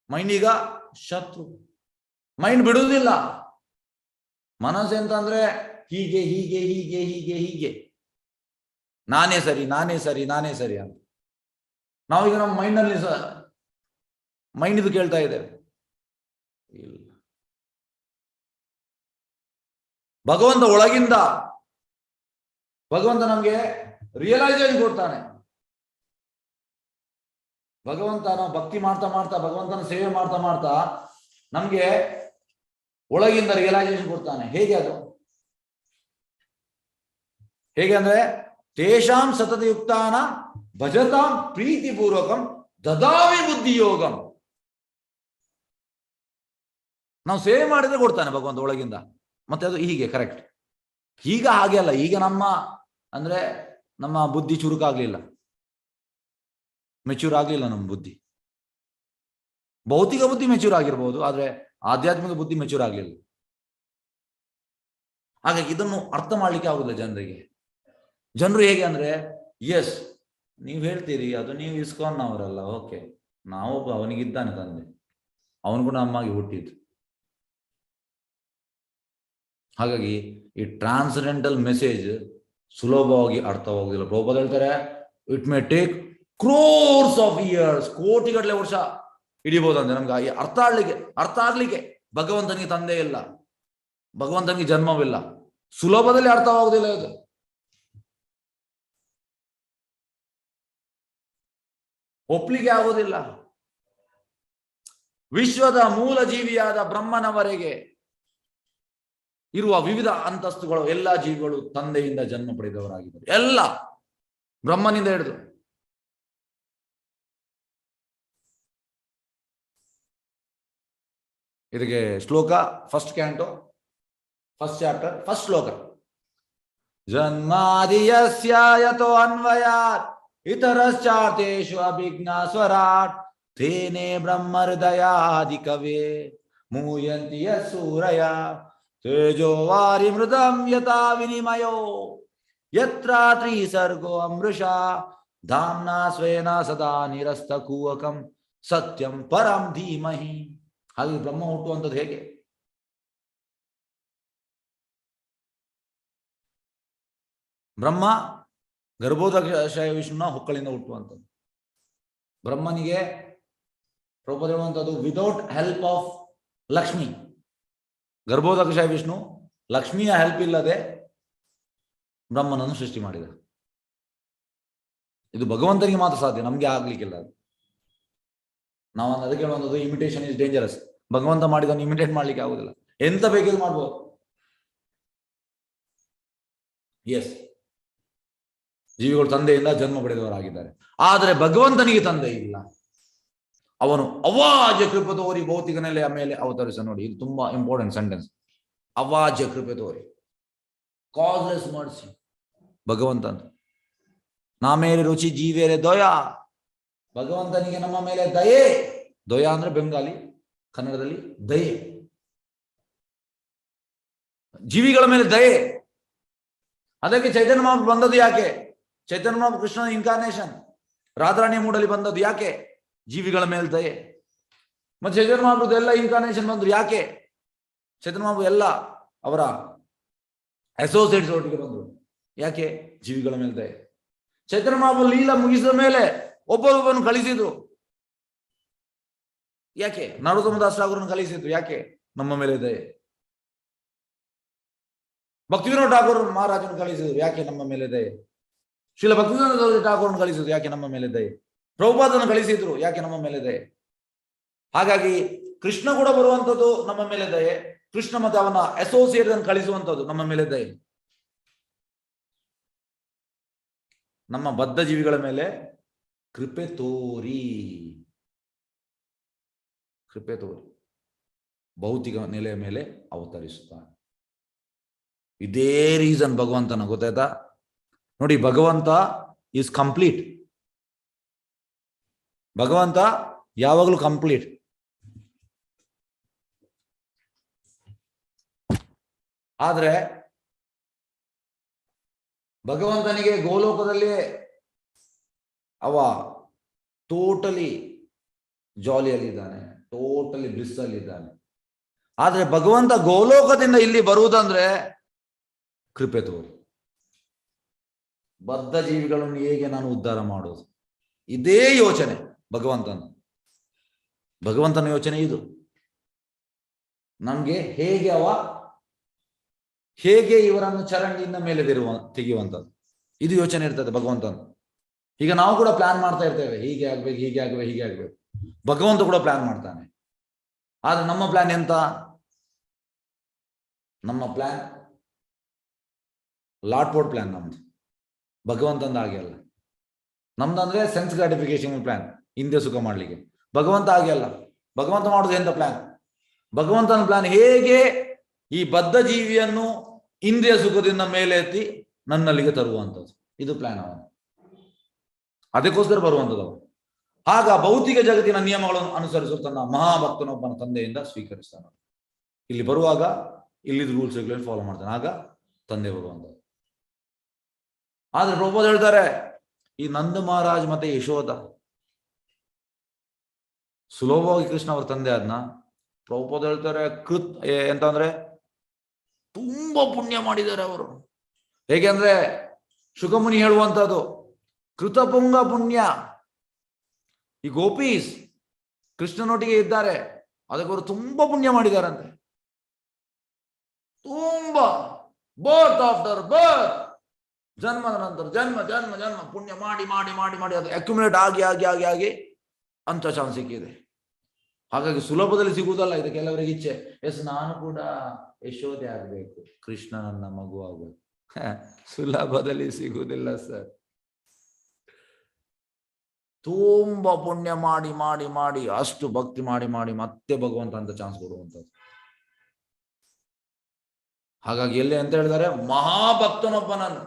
ಮೈಂಡ್ ಈಗ ಶತ್ರು, ಮೈಂಡ್ ಬಿಡುವುದಿಲ್ಲ. ಮನಸ್ಸು ಎಂತಂದ್ರೆ ಹೀಗೆ ನಾನೇ ಸರಿ ಅಂತ. ನಾವೀಗ ನಮ್ಮ ಮೈಂಡ್ ಇದು ಕೇಳ್ತಾ ಇದ್ದೇವೆ. ಇಲ್ಲ, ಭಗವಂತ ಒಳಗಿಂದ ನಮ್ಗೆ ರಿಯಲೈಸೇಷನ್ ಕೊಡ್ತಾನೆ. ಭಗವಂತನ ಭಕ್ತಿ ಮಾಡ್ತಾ ಮಾಡ್ತಾ, ಭಗವಂತನ ಸೇವೆ ಮಾಡ್ತಾ ಮಾಡ್ತಾ ನಮ್ಗೆ ಒಳಗಿಂದ ರಿಯಲೈಸೇಷನ್ ಕೊಡ್ತಾನೆ. ಹೇಗೆ ಅದು? ಹೇಗೆ ಅಂದ್ರೆ, ತೇಷಾಂ ಸತತಯುಕ್ತಾನ ಭಜತಾಂ ಪ್ರೀತಿಪೂರ್ವಕಂ ದದಾಮಿ ಬುದ್ಧಿಯೋಗಂ. ನಾವು ಸೇವೆ ಮಾಡಿದ್ರೆ ಕೊಡ್ತಾನೆ ಭಗವಂತ ಒಳಗಿಂದ. ಮತ್ತೆ ಅದು ಹೀಗೆ ಕರೆಕ್ಟ್. ಈಗ ಹಾಗೆ ಅಲ್ಲ. ಈಗ ನಮ್ಮ ಬುದ್ಧಿ ಚುರುಕಾಗ್ಲಿಲ್ಲ, ಮೆಚ್ಯೂರ್ ಆಗ್ಲಿಲ್ಲ ನಮ್ಮ ಬುದ್ಧಿ. ಭೌತಿಕ ಬುದ್ಧಿ ಮೆಚ್ಯೂರ್ ಆಗಿರ್ಬೋದು, ಆದ್ರೆ ಆಧ್ಯಾತ್ಮಿಕ ಬುದ್ಧಿ ಮೆಚ್ಯೂರ್ ಆಗ್ಲಿಲ್ಲ. ಹಾಗಾಗಿ ಇದನ್ನು ಅರ್ಥ ಮಾಡ್ಲಿಕ್ಕೆ ಆಗುದಿಲ್ಲ ಜನರಿಗೆ. ಜನರು ಹೇಗೆ ಅಂದ್ರೆ, ಎಸ್ ನೀವು ಹೇಳ್ತೀರಿ, ಅದು ನೀವು ಇಸ್ಕಾನ್ನವರಲ್ಲ, ಓಕೆ, ನಾವೊಬ್ಬ ಅವನಿಗಿದ್ದಾನೆ ತಂದೆ, ಅವನು ಕೂಡ ನಮ್ಮಾಗಿ ಹುಟ್ಟಿದ್ದು. ಹಾಗಾಗಿ ಈ ಟ್ರಾನ್ಸೆಂಡೆಂಟಲ್ ಮೆಸೇಜ್ ಸುಲಭವಾಗಿ ಅರ್ಥವಾಗುವುದಿಲ್ಲ. ಪ್ರಭುಪಾದ ಹೇಳ್ತಾರೆ, it may take crores of years, ಕೋಟಿಗಟ್ಟಲೆ ವರ್ಷ ಹಿಡಿಬಹುದಂತೆ ನಮ್ಗೆ ಅರ್ಥ ಆಗ್ಲಿಕ್ಕೆ. ಭಗವಂತನಿಗೆ ತಂದೆ ಇಲ್ಲ, ಭಗವಂತನಿಗೆ ಜನ್ಮವಿಲ್ಲ, ಸುಲಭದಲ್ಲಿ ಅರ್ಥವಾಗುವುದಿಲ್ಲ ಇದು. ಒಪ್ಲಿಕ್ಕೆ ಆಗುವುದಿಲ್ಲ. ವಿಶ್ವದ ಮೂಲ ಜೀವಿಯಾದ ಬ್ರಹ್ಮನವರೆಗೆ ಇರುವ ವಿವಿಧ ಅಂತಸ್ತುಗಳು, ಎಲ್ಲಾ ಜೀವಿಗಳು ತಂದೆಯಿಂದ ಜನ್ಮ ಪಡೆದವರಾಗಿದ್ದಾರೆ. ಎಲ್ಲ ಬ್ರಹ್ಮನಿಂದ ಹಿಡಿದು. ಇದಕ್ಕೆ ಶ್ಲೋಕ, ಫಸ್ಟ್ ಕ್ಯಾಂಟೋ, ಫಸ್ಟ್ ಚಾಪ್ಟರ್, ಫಸ್ಟ್ ಶ್ಲೋಕ. ಜನ್ಮಾದಿಯಸ್ಯ ಯತೋ ಅನ್ವಯಾತ್ ಇತರಶ್ಚಾರ್ಥೇಷು ಅಭಿಜ್ಞಾ ಸ್ವರಾಟ್ ತೇನೇ ಬ್ರಹ್ಮ ಹೃದಯಾದಿ ಕವೇ ಮೂಯಂತಿ ಯಸೂರಯ ತೇಜೋ ವಾರಿ ಮೃದಂ ಯಥಾ ವಿನಿಮಯೋ ಯತ್ರ ತ್ರಿಸರ್ಗೋ ಅಮೃಷಾ ಧಾಮ್ನಾ ಸ್ವೇನ ಸದಾ ನಿರಸ್ತ ಕೂವಕಂ ಸತ್ಯಂ ಪರಂ ಧೀಮಹಿ. ಹಾಗೆ ಬ್ರಹ್ಮ ಹುಟ್ಟುವಂಥದ್ದು ಹೇಗೆ? ಬ್ರಹ್ಮ ಗರ್ಭೋದಕ್ಷಯ ವಿಷ್ಣುನ ಹೊಕ್ಕಳಿಂದ ಹುಟ್ಟುವಂಥದ್ದು. ಬ್ರಹ್ಮನಿಗೆ ಪ್ರಭುಪಾದ ಹೇಳುವಂಥದ್ದು, without help of Lakshmi, Garbhodakshaya Vishnu ಲಕ್ಷ್ಮಿಯ ಹೆಲ್ಪ್ ಇಲ್ಲದೆ ಬ್ರಹ್ಮನನ್ನು ಸೃಷ್ಟಿ ಮಾಡಿದ. ಇದು ಭಗವಂತನಿಗೆ ಮಾತ್ರ ಸಾಧ್ಯ, ನಮ್ಗೆ ಆಗ್ಲಿಕ್ಕಿಲ್ಲ. ನಾವು ಅದಕ್ಕೆ ಹೇಳುವಂಥದ್ದು, ಇಮಿಟೇಷನ್ ಇಸ್ ಡೇಂಜರಸ್. ಭಗವಂತ ಮಾಡಿದನ್ನು ಇಮಿಟೇಟ್ ಮಾಡ್ಲಿಕ್ಕೆ ಆಗುದಿಲ್ಲ. ಎಂತ ಬೇಕಿದ್ರು ಮಾಡ್ಬೋದು. ಎಸ್, ಜೀವಿಗಳು ತಂದೆಯಿಂದ ಜನ್ಮ ಪಡೆದವರಾಗಿದ್ದಾರೆ, ಆದರೆ ಭಗವಂತನಿಗೆ ತಂದೆ ಇಲ್ಲ. ಅವನು ಅವಾಜ್ಯ ಕೃಪೆ ತೋರಿ ಭೌತಿಕ ನೆಲೆಯ ಮೇಲೆ ಅವತರಿಸ. ನೋಡಿ, ಇದು ತುಂಬಾ ಇಂಪಾರ್ಟೆಂಟ್ ಸೆಂಟೆನ್ಸ್. ಅವಾಜ್ಯ ಕೃಪೆ ತೋರಿ, ಕಾಸ್ಲೆಸ್ ಮರ್ಸಿ. ಭಗವಂತ ನಾ ಮೇಲೆ ರುಚಿ ಜೀವೇರೆ ದಯ. ಭಗವಂತನಿಗೆ ನಮ್ಮ ಮೇಲೆ ದಯೆ. ದಯ ಅಂದ್ರೆ ಬೆಂಗಾಲಿ, ಕನ್ನಡದಲ್ಲಿ ದಯೆ. ಜೀವಿಗಳ ಮೇಲೆ ದಯೆ. ಅದಕ್ಕೆ ಚೈತನ್ಯ ಮಹಾಪ್ರಭು ಬಂದದ್ದು ಯಾಕೆ? ಚೈತನ್ಯ ಮಹಾಪ್ರಭು ಕೃಷ್ಣನ ಇನ್ಕಾರ್ನೇಷನ್, ರಾಧಾರಾಣಿಯ ಮೂಡಲ್ಲಿ ಬಂದದ್ದು ಯಾಕೆ? ಜೀವಿಗಳ ಮೇಲೆ ದಯೆ. ಮತ್ತೆ ಚೈತನ್ಯ ಮಹಾಪ್ರಭು ಎಲ್ಲ ಇನ್ಕಾರ್ನೇಷನ್ ಬಂದ್ರು ಯಾಕೆ? ಚೈತನ್ಯ ಮಹಾಪ್ರಭು ಎಲ್ಲ ಅವರ ಅಸೋಸಿಯೇಟ್ಸ್ ಒಟ್ಟಿಗೆ ಬಂದ್ರು ಯಾಕೆ? ಜೀವಿಗಳ ಮೇಲೆ ದಯೆ. ಚೈತನ್ಯ ಮಹಾಪ್ರಭು ಲೀಲಾ ಮುಗಿಸಿದ ಮೇಲೆ ಒಬ್ಬೊಬ್ಬನು ಕಳಿಸಿದ್ರು ಯಾಕೆ? ನರೋತ್ತಮದಾಸ್ ಠಾಕೂರನ್ನು ಕಳಿಸಿದ್ರು ಯಾಕೆ? ನಮ್ಮ ಮೇಲೆ ದಯೆ. ಭಕ್ತಿವಿನೋದ್ ಠಾಕೂರ್ ಮಹಾರಾಜನ ಕಳಿಸಿದ್ರು ಯಾಕೆ? ನಮ್ಮ ಮೇಲೆ ದಯೆ. ಶ್ರೀಲ ಭಕ್ತಿವಿನೋದ್ ಠಾಕೂರನ್ನು ಕಳಿಸಿದ್ರು ಯಾಕೆ? ನಮ್ಮ ಮೇಲೆ ದಯೆ. ಪ್ರಭುಪಾದನ್ನು ಕಳಿಸಿದ್ರು ಯಾಕೆ? ನಮ್ಮ ಮೇಲೆ ದಯೆ. ಹಾಗಾಗಿ ಕೃಷ್ಣ ಕೂಡ ಬರುವಂಥದ್ದು ನಮ್ಮ ಮೇಲೆ ದಯೆ. ಕೃಷ್ಣ ಮತ್ತೆ ಅವನ ಅಸೋಸಿಯೇಟ್ ಅನ್ನು ಕಳಿಸುವಂಥದ್ದು ನಮ್ಮ ಮೇಲೆ ದಯೆ. ನಮ್ಮ ಬದ್ಧ ಜೀವಿಗಳ ಮೇಲೆ ಕೃಪೆ ತೋರಿ, ಕೃಪೆ ತೋರಿ ಭೌತಿಕ ನೆಲೆಯ ಮೇಲೆ ಅವತರಿಸುತ್ತಾನೆ. ಇದೇ ರೀಸನ್ ಭಗವಂತನ, ಗೊತ್ತಾಯ್ತಾ? ನೋಡಿ, ಭಗವಂತ ಈಸ್ ಕಂಪ್ಲೀಟ್. ಭಗವಂತ ಯಾವಾಗಲೂ ಕಂಪ್ಲೀಟ್. ಆದ್ರೆ ಭಗವಂತನಿಗೆ ಗೋಲೋಕದಲ್ಲಿ ಅವ ಟೋಟಲಿ ಜಾಲಿಯಲ್ಲಿದ್ದಾನೆ, ಟೋಟಲಿ ಬ್ಲಿಸ್ ಅಲ್ಲಿದ್ದಾನೆ. ಆದ್ರೆ ಭಗವಂತ ಗೋಲೋಕದಿಂದ ಇಲ್ಲಿ ಬರುವುದಂದ್ರೆ ಕೃಪೆ ತೋರಿ. ಬದ್ಧ ಜೀವಿಗಳನ್ನು ಹೇಗೆ ನಾನು ಉದ್ಧಾರ ಮಾಡೋದು? ಇದೇ ಯೋಚನೆ ಭಗವಂತನ ಯೋಚನೆ ಇದು. ನಮ್ಗೆ ಹೇಗೆ ಇವರನ್ನು ಚರಂಡಿಯಿಂದ ಮೇಲೆ ತೆಗೆಯುವಂಥದ್ದು, ಇದು ಯೋಚನೆ ಇರ್ತದೆ ಭಗವಂತನ. ಈಗ ನಾವು ಕೂಡ ಪ್ಲಾನ್ ಮಾಡ್ತಾ ಇರ್ತೇವೆ, ಹೀಗೆ ಆಗ್ಬೇಕು, ಹೀಗೆ ಆಗ್ಬೇಕು, ಹೀಗೆ ಆಗ್ಬೇಕು. ಭಗವಂತ ಕೂಡ ಪ್ಲಾನ್ ಮಾಡ್ತಾನೆ. ಆದ್ರೆ ನಮ್ಮ ಪ್ಲಾನ್ ಎಂತ? ನಮ್ಮ ಪ್ಲಾನ್ ಲಾಟ್ಪೋರ್ಟ್ ಪ್ಲಾನ್ ನಮ್ದು. ಭಗವಂತಂದ ಹಾಗೆ ಅಲ್ಲ. ನಮ್ದಂದ್ರೆ ಸೆನ್ಸ್ ಗ್ರಾಟಿಫಿಕೇಶನ್ ಪ್ಲಾನ್, ಇಂದ್ರಿಯ ಸುಖ ಮಾಡ್ಲಿಕ್ಕೆ. ಭಗವಂತ ಹಾಗೆ ಅಲ್ಲ. ಭಗವಂತ ಮಾಡುದು ಎಂತ ಪ್ಲಾನ್? ಭಗವಂತನ ಪ್ಲಾನ್ ಹೇಗೆ ಈ ಬದ್ಧ ಜೀವಿಯನ್ನು ಇಂದ್ರಿಯ ಸುಖದಿಂದ ಮೇಲೆ ಎತ್ತಿ ನನ್ನಲ್ಲಿಗೆ ತರುವಂಥದ್ದು. ಇದು ಪ್ಲಾನ್ ಅವನು. ಅದಕ್ಕೋಸ್ಕರ ಬರುವಂಥದ್ದು ಅವನು. ಆಗ ಭೌತಿಕ ಜಗತ್ತಿನ ನಿಯಮಗಳನ್ನು ಅನುಸರಿಸುವ ತನ್ನ ಮಹಾಭಕ್ತನೊಬ್ಬನ ತಂದೆಯಿಂದ ಸ್ವೀಕರಿಸ್ತಾನೆ. ಇಲ್ಲಿ ಬರುವಾಗ ಇಲ್ಲಿದ್ದು ರೂಲ್ಸ್ ರೆಗ್ಯುಲೇಷನ್ ಫಾಲೋ ಮಾಡ್ತಾನೆ. ಆಗ ತಂದೆ ಬರುವಂಥದ್ದು. ಆದ್ರೆ ಪ್ರಭುಪಾದ ಹೇಳ್ತಾರೆ, ಈ ನಂದ ಮಹಾರಾಜ್ ಮತ್ತೆ ಯಶೋಧ ಸುಲಭವಾಗಿ ಕೃಷ್ಣ ಅವ್ರ ತಂದೆ ಆದ್ನ. ಪ್ರಭುಪಾದ ಹೇಳ್ತಾರೆ ಎಂತಂದ್ರೆ ತುಂಬಾ ಪುಣ್ಯ ಮಾಡಿದ್ದಾರೆ ಅವರು. ಹೇಗೆಂದ್ರೆ ಶುಕಮುನಿ ಹೇಳುವಂಥದ್ದು, ಕೃತಪುಂಗ ಪುಣ್ಯ. ಈ ಗೋಪೀಸ್ ಕೃಷ್ಣನೊಟ್ಟಿಗೆ ಇದ್ದಾರೆ, ಅದಕ್ಕೆ ಅವರು ತುಂಬಾ ಪುಣ್ಯ ಮಾಡಿದಾರಂತೆ. ತುಂಬಾ ಬರ್ತ್ ಆಫ್ಟರ್ ಬರ್ತ್, ಜನ್ಮದ ನಂತರ ಜನ್ಮ ಜನ್ಮ ಜನ್ಮ ಪುಣ್ಯ ಮಾಡಿ ಮಾಡಿ ಮಾಡಿ ಮಾಡಿ ಅದು ಅಕ್ಯುಮುಲೇಟ್ ಆಗಿ ಆಗಿ ಆಗಿ ಆಗಿ ಅಂತ ಚಾನ್ಸ್ ಸಿಕ್ಕಿದೆ. ಹಾಗಾಗಿ ಸುಲಭದಲ್ಲಿ ಸಿಗುವುದಲ್ಲ ಇದು. ಕೆಲವರಿಗೆ ಇಚ್ಛೆ, ಎಸ್ ನಾನು ಕೂಡ ಯಶೋದೆ ಆಗ್ಬೇಕು, ಕೃಷ್ಣ ನನ್ನ ಮಗು ಆಗ್ಬೇಕು. ಸುಲಭದಲ್ಲಿ ಸಿಗುವುದಿಲ್ಲ ಸರ್. ತುಂಬಾ ಪುಣ್ಯ ಮಾಡಿ ಮಾಡಿ ಮಾಡಿ ಅಷ್ಟು ಭಕ್ತಿ ಮಾಡಿ ಮಾಡಿ ಮತ್ತೆ ಭಗವಂತ ಅಂತ ಚಾನ್ಸ್ ಕೊಡುವಂಥದ್ದು. ಹಾಗಾಗಿ ಎಲ್ಲಿ ಅಂತ ಹೇಳಿದರೆ, ಮಹಾಭಕ್ತನೊಬ್ಬನನ್ನು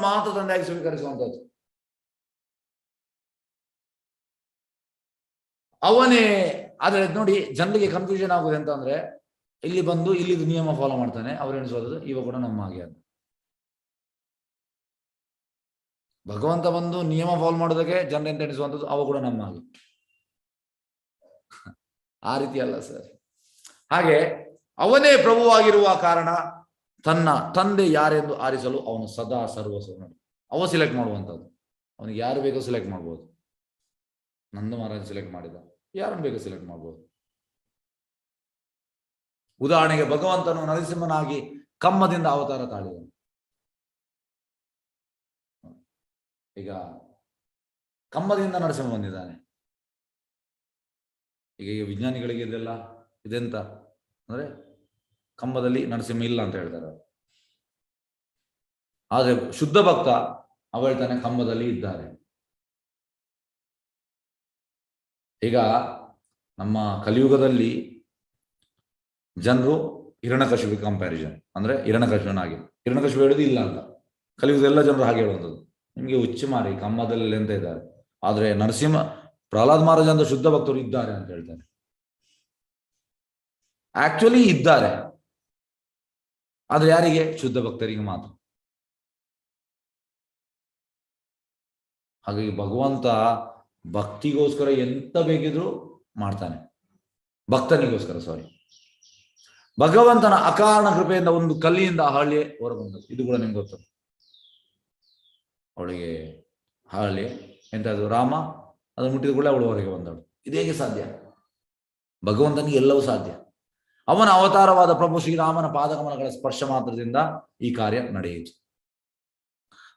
ಮಾತ್ರ ತಂದೆಯಾಗಿ ಸ್ವೀಕರಿಸುವಂಥದ್ದು. ಅವನೇ. ಆದ್ರೆ ನೋಡಿ, ಜನರಿಗೆ ಕನ್ಫ್ಯೂಷನ್ ಆಗುದು ಎಂತ ಅಂದ್ರೆ, ಇಲ್ಲಿ ಬಂದು ಇಲ್ಲಿದು ನಿಯಮ ಫಾಲೋ ಮಾಡ್ತಾನೆ, ಅವ್ರು ಎಣಿಸೋದು ಇವ ಕೂಡ ನಮ್ಮ ಹಾಗೆ ಅಂತ. ಭಗವಂತ ಬಂದು ನಿಯಮ ಫಾಲೋ ಮಾಡೋದಕ್ಕೆ ಜನರು ಎಂತ ಎಣಿಸುವಂಥದ್ದು, ಅವ ಕೂಡ ನಮ್ಮ ಹಾಗೆ. ಆ ರೀತಿ ಅಲ್ಲ ಸರ್. ಹಾಗೆ ಅವನೇ ಪ್ರಭುವಾಗಿರುವ ಕಾರಣ ತನ್ನ ತಂದೆ ಯಾರೆಂದು ಆರಿಸಲು ಅವನು ಸದಾ ಸರ್ವಸ್ವ ನೋಡಿ ಅವ ಸಿಲೆಕ್ಟ್ ಮಾಡುವಂಥದ್ದು. ಅವನಿಗೆ ಯಾರು ಬೇಕೋ ಸಿಲೆಕ್ಟ್ ಮಾಡ್ಬೋದು. ನಂದ ಮಹಾರಾಜ್ ಸಿಲೆಕ್ಟ್ ಮಾಡಿದ, ಯಾರನ್ನು ಬೇಕೋ ಸಿಲೆಕ್ಟ್ ಮಾಡ್ಬೋದು. ಉದಾಹರಣೆಗೆ ಭಗವಂತನು ನರಸಿಂಹನಾಗಿ ಕಮ್ಮದಿಂದ ಅವತಾರ ತಾಳಿದನು. ಈಗ ಕಮ್ಮದಿಂದ ನರಸಿಂಹ ಬಂದಿದ್ದಾನೆ. ಈಗ ವಿಜ್ಞಾನಿಗಳಿಗೆ ಇದೆಲ್ಲ ಇದೆಂತ ಅಂದ್ರೆ ಕಂಬದಲ್ಲಿ ನರಸಿಂಹ ಇಲ್ಲ ಅಂತ ಹೇಳ್ತಾರೆ. ಆದ್ರೆ ಶುದ್ಧ ಭಕ್ತ ಅವ ಹೇಳ್ತಾನೆ ಕಂಬದಲ್ಲಿ ಇದ್ದಾರೆ. ಈಗ ನಮ್ಮ ಕಲಿಯುಗದಲ್ಲಿ ಜನರು ಹಿರಣ್ಯಕಶಿಪು ಕಂಪ್ಯಾರಿಸನ್ ಅಂದ್ರೆ ಹಿರಣ್ಯಕಶಿಪನಾಗಿ ಹಿರಣ್ಯಕಶಿಪು ಹೇಳುದು ಇಲ್ಲ ಅಂತ. ಕಲಿಯುಗದ ಎಲ್ಲ ಜನರು ಹಾಗೆ ಹೇಳುವಂಥದ್ದು, ನಿಮ್ಗೆ ಹುಚ್ಚು ಮಾರಿ ಕಂಬದಲ್ಲಿ ಎಂತ ಇದ್ದಾರೆ. ಆದ್ರೆ ನರಸಿಂಹ ಪ್ರಹ್ಲಾದ್ ಮಹಾರಾಜ ಅಂತ ಶುದ್ಧ ಭಕ್ತರು ಇದ್ದಾರೆ ಅಂತ ಹೇಳ್ತಾರೆ. ಆಕ್ಚುಲಿ ಇದ್ದಾರೆ, ಆದ್ರೆ ಯಾರಿಗೆ? ಶುದ್ಧ ಭಕ್ತರಿಗೆ ಮಾತ್ರ. ಹಾಗಾಗಿ ಭಗವಂತ ಭಕ್ತಿಗೋಸ್ಕರ ಎಂತ ಬೇಕಿದ್ರು ಮಾಡ್ತಾನೆ. ಭಕ್ತನಿಗೋಸ್ಕರ ಭಗವಂತನ ಅಕಾರಣ ಕೃಪೆಯಿಂದ ಒಂದು ಕಲ್ಲಿಯಿಂದ ಹಳ್ಳಿ ಹೊರಬಂದದ್ದು. ಇದು ಕೂಡ ನಿಮ್ಗೆ ಗೊತ್ತು. ಅವಳಿಗೆ ಹಳ್ಳಿ ಎಂತದ್ದು ರಾಮ ಅದು ಮುಟ್ಟಿದ ಕೂಡ ಅವಳು ಹೊರಗೆ ಬಂದಳು. ಇದು ಹೇಗೆ ಸಾಧ್ಯ? ಭಗವಂತನಿಗೆ ಎಲ್ಲವೂ ಸಾಧ್ಯ. ಅವನ ಅವತಾರವಾದ ಪ್ರಭು ಶ್ರೀರಾಮನ ಪಾದಕಮಲಗಳ ಸ್ಪರ್ಶ ಮಾತ್ರದಿಂದ ಈ ಕಾರ್ಯ ನಡೆಯಿತು.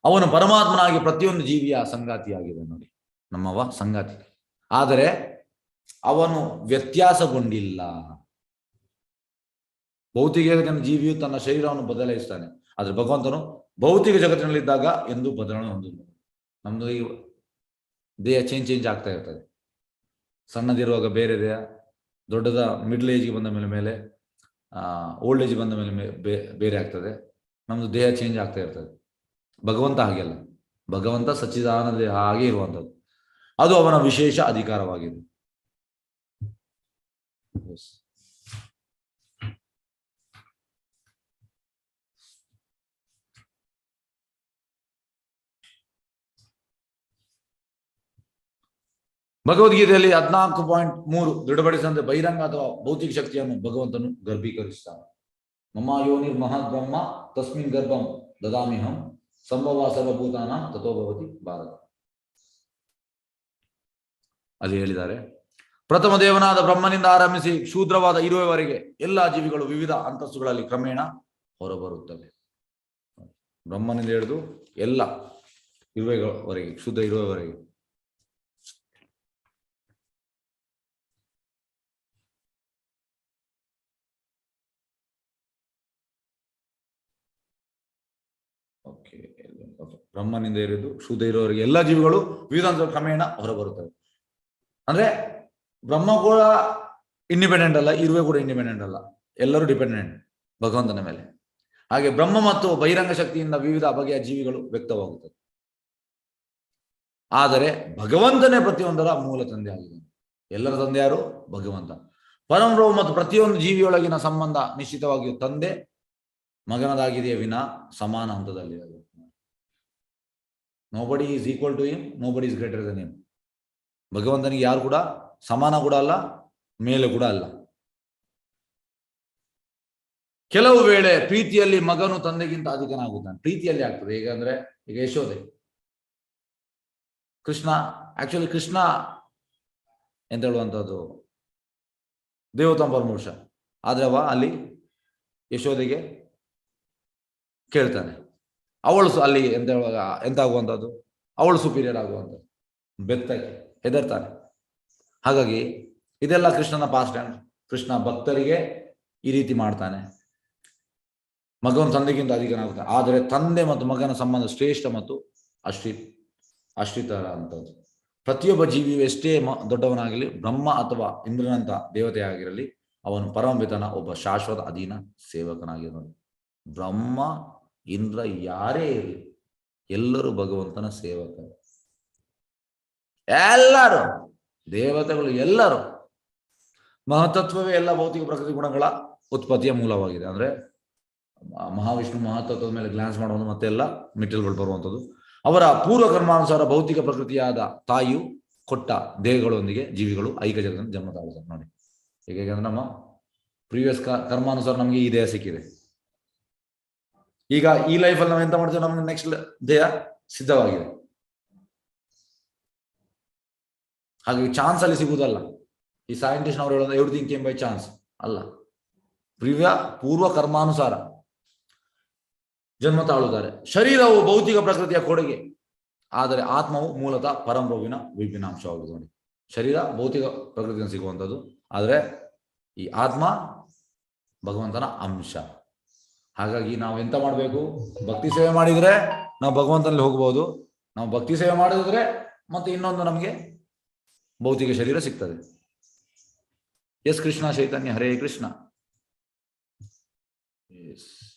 ಅವನು ಪರಮಾತ್ಮನಾಗಿ ಪ್ರತಿಯೊಂದು ಜೀವಿಯ ಸಂಗಾತಿಯಾಗಿದೆ ನೋಡಿ, ನಮ್ಮವ ಸಂಗಾತಿ. ಆದರೆ ಅವನು ವ್ಯತ್ಯಾಸಗೊಂಡಿಲ್ಲ. ಭೌತಿಕ ಜಗತ್ತಿನ ಜೀವಿಯು ತನ್ನ ಶರೀರವನ್ನು ಬದಲಾಯಿಸ್ತಾನೆ, ಆದ್ರೆ ಭಗವಂತನು ಭೌತಿಕ ಜಗತ್ತಿನಲ್ಲಿದ್ದಾಗ ಎಂದೂ ಬದಲಾವಣೆ ಹೊಂದಿಲ್ಲ. ನಮ್ದು ಈ ದೇಹ ಚೇಂಜ್ ಆಗ್ತಾ ಇರ್ತದೆ. ಸಣ್ಣದಿರುವಾಗ ಬೇರೆ ದೇಹ, ದೊಡ್ಡದ ಮಿಡ್ಲ್ ಏಜ್ಗೆ ಬಂದ ಮೇಲೆ ಓಲ್ಡ್ ಏಜ್ ಬಂದ ಮೇಲೆ ಬೇರೆ ಆಗ್ತದೆ. ನಮ್ದು ದೇಹ ಚೇಂಜ್ ಆಗ್ತಾ ಇರ್ತದೆ. ಭಗವಂತ ಹಾಗೆಲ್ಲ. ಭಗವಂತ ಸಚ್ಚಿದಾನಂದ ದೇಹ ಹಾಗೆ ಇರುವಂಥದ್ದು. ಅದು ಅವನ ವಿಶೇಷ ಅಧಿಕಾರವಾಗಿದೆ. ಭಗವದ್ಗೀತೆಯಲ್ಲಿ 14.3 ದೃಢಪಡಿಸಿದಂತೆ ಬಹಿರಂಗ ಅಥವಾ ಭೌತಿಕ ಶಕ್ತಿಯನ್ನು ಭಗವಂತನು ಗರ್ಭೀಕರಿಸುತ್ತಾನೆ. ಮಮ ಯೋನಿರ್ ಮಹದ್ ಬ್ರಹ್ಮ ತಸ್ಮಿನ್ ಗರ್ಭಂ ದದಾಮಿಹಂ ಸಂಭವ ಸರ್ವಭೂತಾನ ತಥೋಭವತಿ ಭಾರತ. ಅಲ್ಲಿ ಹೇಳಿದ್ದಾರೆ, ಪ್ರಥಮ ದೇವನಾದ ಬ್ರಹ್ಮನಿಂದ ಆರಂಭಿಸಿ ಶೂದ್ರವಾದ ಇರುವವರೆಗೆ ಎಲ್ಲಾ ಜೀವಿಗಳು ವಿವಿಧ ಅಂತಸ್ತುಗಳಲ್ಲಿ ಕ್ರಮೇಣ ಹೊರಬರುತ್ತವೆ. ಬ್ರಹ್ಮನಿಂದ ಹಿಡಿದು ಎಲ್ಲ ಇರುವೆವರೆಗೆ, ಶುದ್ಧ ಇರುವೆವರೆಗೆ. ಓಕೆ, ಬ್ರಹ್ಮನಿಂದ ಹಿಡಿದು ಶುದ್ಧ ಇರುವವರೆಗೆ ಎಲ್ಲ ಜೀವಿಗಳು ವಿವಿಧಾಂಶ ಕ್ರಮೇಣ ಹೊರಬರುತ್ತವೆ. ಅಂದ್ರೆ ಬ್ರಹ್ಮ ಕೂಡ ಇಂಡಿಪೆಂಡೆಂಟ್ ಅಲ್ಲ, ಇರುವೆ ಕೂಡ ಇಂಡಿಪೆಂಡೆಂಟ್ ಅಲ್ಲ, ಎಲ್ಲರೂ ಡಿಪೆಂಡೆಂಟ್ ಭಗವಂತನ ಮೇಲೆ. ಹಾಗೆ ಬ್ರಹ್ಮ ಮತ್ತು ಬಹಿರಂಗ ಶಕ್ತಿಯಿಂದ ವಿವಿಧ ಬಗೆಯ ಜೀವಿಗಳು ವ್ಯಕ್ತವಾಗುತ್ತದೆ. ಆದರೆ ಭಗವಂತನೇ ಪ್ರತಿಯೊಂದರ ಮೂಲ ತಂದೆ ಆಗಿದೆ. ಎಲ್ಲರ ತಂದೆ ಯಾರು? ಭಗವಂತ. ಪರಮಬ್ರಹ್ಮ ಮತ್ತು ಪ್ರತಿಯೊಂದು ಜೀವಿಯೊಳಗಿನ ಸಂಬಂಧ ನಿಶ್ಚಿತವಾಗಿಯೂ ತಂದೆ ಮಗನದಾಗಿದೆಯೇ ವಿನ ಸಮಾನ ಹಂತದಲ್ಲಿ. Nobody is equal to him, nobody is greater than him. ಭಗವಂತನಿಗೆ ಯಾರು ಕೂಡ ಸಮಾನ ಕೂಡ ಅಲ್ಲ, ಮೇಲೆ ಕೂಡ ಅಲ್ಲ. ಕೆಲವು ವೇಳೆ ಪ್ರೀತಿಯಲ್ಲಿ ಮಗನು ತಂದೆಗಿಂತ ಅಧಿಕನಾಗುತ್ತಾನೆ. ಪ್ರೀತಿಯಲ್ಲಿ ಆಗ್ತದೆ. ಹೇಗಂದ್ರೆ ಈಗ ಯಶೋದೆ, ಕೃಷ್ಣ, ಆಕ್ಚುಲಿ ಕೃಷ್ಣ ಎಂತ ಹೇಳುವಂಥದ್ದು ದೇವೋತ್ತಮ ಪರಮಪುರುಷ, ಆದ್ರೆ ಅವ ಅಲ್ಲಿ ಯಶೋದೆಗೆ ಕೇಳ್ತಾನೆ. ಅವಳು ಅಲ್ಲಿ ಎಂತ ಆಗುವಂಥದ್ದು, ಅವಳು ಸುಪೀರಿಯರ್ ಆಗುವಂಥದ್ದು, ಬೆತ್ತಕ್ಕೆ ಹೆದರ್ತಾನೆ. ಹಾಗಾಗಿ ಇದೆಲ್ಲ ಕೃಷ್ಣನ ಪಾಸ್ಟ್ ಅಂಡ್ ಕೃಷ್ಣ ಭಕ್ತರಿಗೆ ಈ ರೀತಿ ಮಾಡ್ತಾನೆ. ಮಗನ ತಂದೆಗಿಂತ ಅಧಿಕನಾಗುತ್ತಾನೆ. ಆದರೆ ತಂದೆ ಮತ್ತು ಮಗನ ಸಂಬಂಧ ಶ್ರೇಷ್ಠ ಮತ್ತು ಅಶ್ರಿತರ ಅಂತದ್ದು. ಪ್ರತಿಯೊಬ್ಬ ಜೀವಿಯು ಎಷ್ಟೇ ದೊಡ್ಡವನಾಗಲಿ, ಬ್ರಹ್ಮ ಅಥವಾ ಇಂದ್ರನಂತ ದೇವತೆಯಾಗಿರಲಿ, ಅವನು ಪರಮಪಿತನ ಒಬ್ಬ ಶಾಶ್ವತ ಅಧೀನ ಸೇವಕನಾಗಿರೋನು. ಬ್ರಹ್ಮ, ಇಂದ್ರ ಯಾರೇ ಇರಲಿ, ಎಲ್ಲರೂ ಭಗವಂತನ ಸೇವಕರು. ಎಲ್ಲರೂ ದೇವತೆಗಳು, ಎಲ್ಲರೂ. ಮಹತತ್ವವೇ ಎಲ್ಲ ಭೌತಿಕ ಪ್ರಕೃತಿ ಗುಣಗಳ ಉತ್ಪತ್ತಿಯ ಮೂಲವಾಗಿದೆ. ಅಂದ್ರೆ ಮಹಾವಿಷ್ಣು ಮಹತತ್ವದ ಮೇಲೆ ಗ್ಲಾನ್ಸ್ ಮಾಡುವುದು ಮತ್ತೆಲ್ಲ ಮೆಟೀರಿಯಲ್ಗಳು ಬರುವಂಥದ್ದು. ಅವರ ಪೂರ್ವ ಕರ್ಮಾನುಸಾರ ಭೌತಿಕ ಪ್ರಕೃತಿಯಾದ ತಾಯಿಯು ಕೊಟ್ಟ ದೇಹಗಳೊಂದಿಗೆ ಜೀವಿಗಳು ಐಕ ಜಗತ್ತಿನ ಜನ್ಮ ತಾಳುತ್ತಾರೆ. ನೋಡಿ, ಹೇಗೆ ನಮ್ಮ ಪ್ರೀವಿಯಸ್ ಕರ್ಮಾನುಸಾರ ನಮಗೆ ಈ ದೇಹ ಸಿಕ್ಕಿದೆ. ಈಗ ಈ ಲೈಫಲ್ಲಿ ನಾವು ಎಂತ ಮಾಡ್ತೇವೆ, ನಮ್ಗೆ ನೆಕ್ಸ್ಟ್ ದೇಹ ಸಿದ್ಧವಾಗಿದೆ. ಹಾಗಾಗಿ ಚಾನ್ಸ್ ಅಲ್ಲಿ ಸಿಗುವುದಲ್ಲ. ಈ ಸೈಂಟಿಸ್ಟ್ ಅವರು ಹೇಳೋದು ಎವ್ರಿಥಿಂಗ್ ಕೇಮ್ ಬೈ ಚಾನ್ಸ್ ಅಲ್ಲ. ಪೂರ್ವ ಕರ್ಮಾನುಸಾರ ಜನ್ಮ ತಾಳುತ್ತಾರೆ. ಶರೀರವು ಭೌತಿಕ ಪ್ರಕೃತಿಯ ಕೊಡುಗೆ, ಆದರೆ ಆತ್ಮವು ಮೂಲತಃ ಪರಮಪ್ರಭುವಿನ ವಿಭಿನ್ನಾಂಶವಾಗಿದೆ. ನೋಡಿ, ಶರೀರ ಭೌತಿಕ ಪ್ರಕೃತಿಯಿಂದ ಸಿಗುವಂಥದ್ದು, ಆದರೆ ಈ ಆತ್ಮ ಭಗವಂತನ ಅಂಶ. ಹಾಗಾಗಿ ನಾವು ಎಂತ ಮಾಡಬೇಕು, ಭಕ್ತಿ ಸೇವೆ ಮಾಡಿದ್ರೆ ನಾವು ಭಗವಂತನಲ್ಲಿ ಹೋಗಬಹುದು. ನಾವು ಭಕ್ತಿ ಸೇವೆ ಮಾಡಿದ್ರೆ ಮತ್ತೆ ಇನ್ನೊಂದು ನಮಗೆ ಭೌತಿಕ ಶರೀರ ಸಿಗ್ತದೆ. ಎಸ್ ಕೃಷ್ಣ ಚೈತನ್ಯ, ಹರೇ ಕೃಷ್ಣ. ಎಸ್.